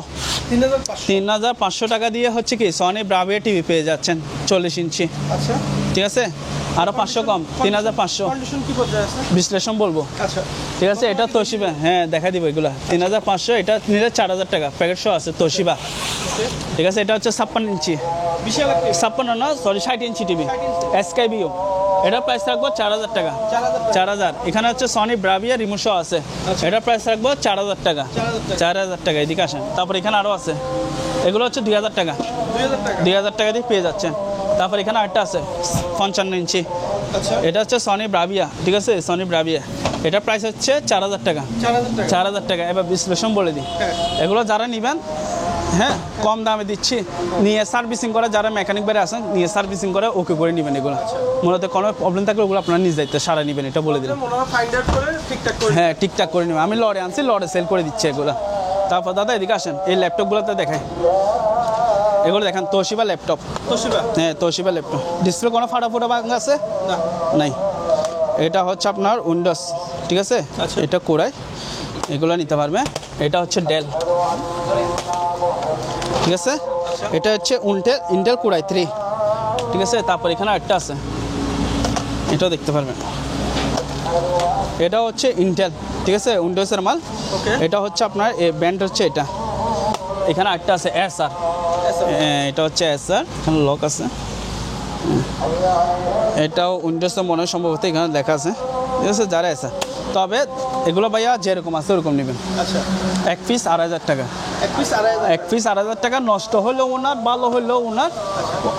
3500 টাকা দিয়ে হচ্ছে কি সনি ব্রাভিয়া টিভি পেয়ে যাচ্ছেন 40 ইঞ্চি, আচ্ছা, ঠিক আছে। আরও 500 কম, 3500। বিশ্লেষণ বলবো, ঠিক আছে। এটা তোশিবা, হ্যাঁ দেখা দিব এগুলো 3500। এটা নিলে 4000 টাকা, প্যাকেট শো আছে তোশিবা, ঠিক আছে। এটা হচ্ছে 56 ইঞ্চি, 56 না, সরি 60 ইঞ্চি টিভি SKBO, এটার প্রাইস রাখবো 4000 টাকা। 4000। এখানে হচ্ছে সনি ব্রাভিয়া রিমোট শো আছে, এটার প্রাইস রাখবো 4000 টাকা। 4000 টাকা। এদিকে আসেন, তারপর এখানে আরও আছে, এগুলো হচ্ছে 2000 টাকা। 2000 টাকা দিয়ে পেয়ে যাচ্ছেন। তারপর এখানে আরেকটা আছে 55 ইঞ্চি, এটা হচ্ছে সনি ব্রাভিয়া, ঠিক আছে, সনি ব্রাভিয়া, এটার প্রাইস হচ্ছে 4000 টাকা। 4000 টাকা। এবার বিশ্লেষণ বলে দিই, এগুলো যারা নেবেন, হ্যাঁ, কম দামে দিচ্ছি, নিয়ে সার্ভিসিং করে, যারা মেকানিক বাইরে আসেন নিয়ে সার্ভিসিং করে ওকে করে নেবেন। এগুলো মূলত কোনো প্রবলেম থাকলে ওগুলো আপনার নিজ দায়িত্বে সারা নেবেন, এটা বলে দিলাম। হ্যাঁ, ঠিকঠাক করে নেবেন। আমি লড়ে আনছি, লড়ে সেল করে দিচ্ছি এগুলো। তারপর দাদা এদিকে আসেন, এই ল্যাপটপগুলোতে দেখায়, এগুলো দেখেন তোশিবা ল্যাপটপ। হ্যাঁ, তোশিবা ল্যাপটপ। ডিসপ্লে কোনো ফাটা ভাঙা আছে নাই। এটা হচ্ছে আপনার উইন্ডোজ, ঠিক আছে, এটা কোরাই, এগুলো নিতে পারবে। এটা হচ্ছে ডেল, ঠিক আছে, এটা হচ্ছে ইন্টেল কোরাই 3, ঠিক আছে। তারপর এখানে একটা আছে, এটাও দেখতে পারবেন, এটা হচ্ছে ইন্টেল, ঠিক আছে, উইন্ডোজের মাল। এটা হচ্ছে আপনার ব্র্যান্ড হচ্ছে এটা। এখানে একটা আছে এসআর, এটা হচ্ছে এসআর, এখানে লক আছে। এটাও উইন্ডোজে মনে হয় সম্ভবত এখানে লেখা আছে, ঠিক আছে, যারা এসআর। তবে এগুলো ভাইয়া যেরকম আছে ওরকম নেবেন। আচ্ছা, এক পিস 2500 টাকা। এক পিস 2500 এক পিস 2500 টাকা, নষ্ট হলেও ওনার, ভালো হলেও ওনার,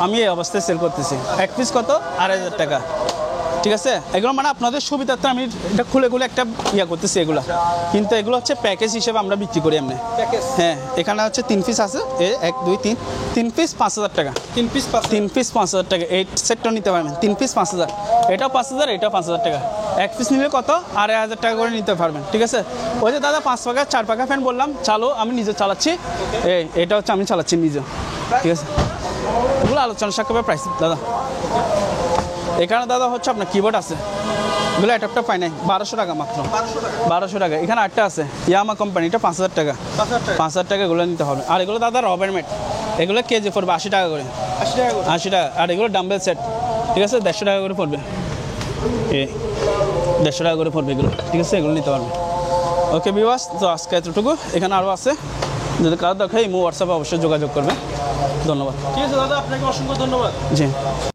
আমি এই অবস্থায় সেল করতেছি। এক পিস কত? 2500 টাকা। ঠিক আছে, এগুলো মানে আপনাদের সুবিধার্থে আমি এটা খুলে খুলে একটা ইয়া করতেছি এগুলো, কিন্তু এগুলো হচ্ছে প্যাকেজ হিসেবে আমরা বিক্রি করি এমনি। প্যাকেজ, হ্যাঁ, এখানে হচ্ছে 3 পিস আছে, 1 2 3, 3 পিস 5000 টাকা। 3 পিস 3 পিস 5000 টাকা, এই সেটটা নিতে পারবেন। 3 পিস 5000, এটাও 5000, এটাও 5000 টাকা। এক পিস নিলে কত? 2500 টাকা করে নিতে পারবেন। ঠিক আছে, ওই যে দাদা 5 পাকা 4 পাকা ফ্যান বললাম, চালো আমি নিজে চালাচ্ছি, এটা হচ্ছে আমি চালাচ্ছি নিজে। ঠিক আছে, এগুলো আলোচনা সাপেক্ষে প্রাইস দাদা। এখানে দাদা হচ্ছে আপনার কিবোর্ড আছে, এগুলো একটা পাই নাই, 1200 টাকা মাত্র। 1200 টাকা। এখানে আটটা আছে ইয়ামা কোম্পানি, এটা 5000 টাকা। 5000 টাকা এগুলো নিতে হবে। আর এগুলো দাদা রবার ম্যাট, এগুলো কেজি পড়বে 80 টাকা করে। 80 টাকা। আর এগুলো ডাম্বেল সেট, ঠিক আছে, 150 টাকা করে পড়বে। 150 টাকা করে পড়বে এগুলো। ঠিক আছে, এগুলো নিতে পারবে। ওকে ভিউয়ার্স, তো আজকে এতটুকু। এখানে আরও আছে, যদি কারো দরকার ইমো হোয়াটসঅ্যাপে অবশ্যই যোগাযোগ করবে। ধন্যবাদ। ঠিক আছে দাদা, আপনাকে অসংখ্য ধন্যবাদ। জি।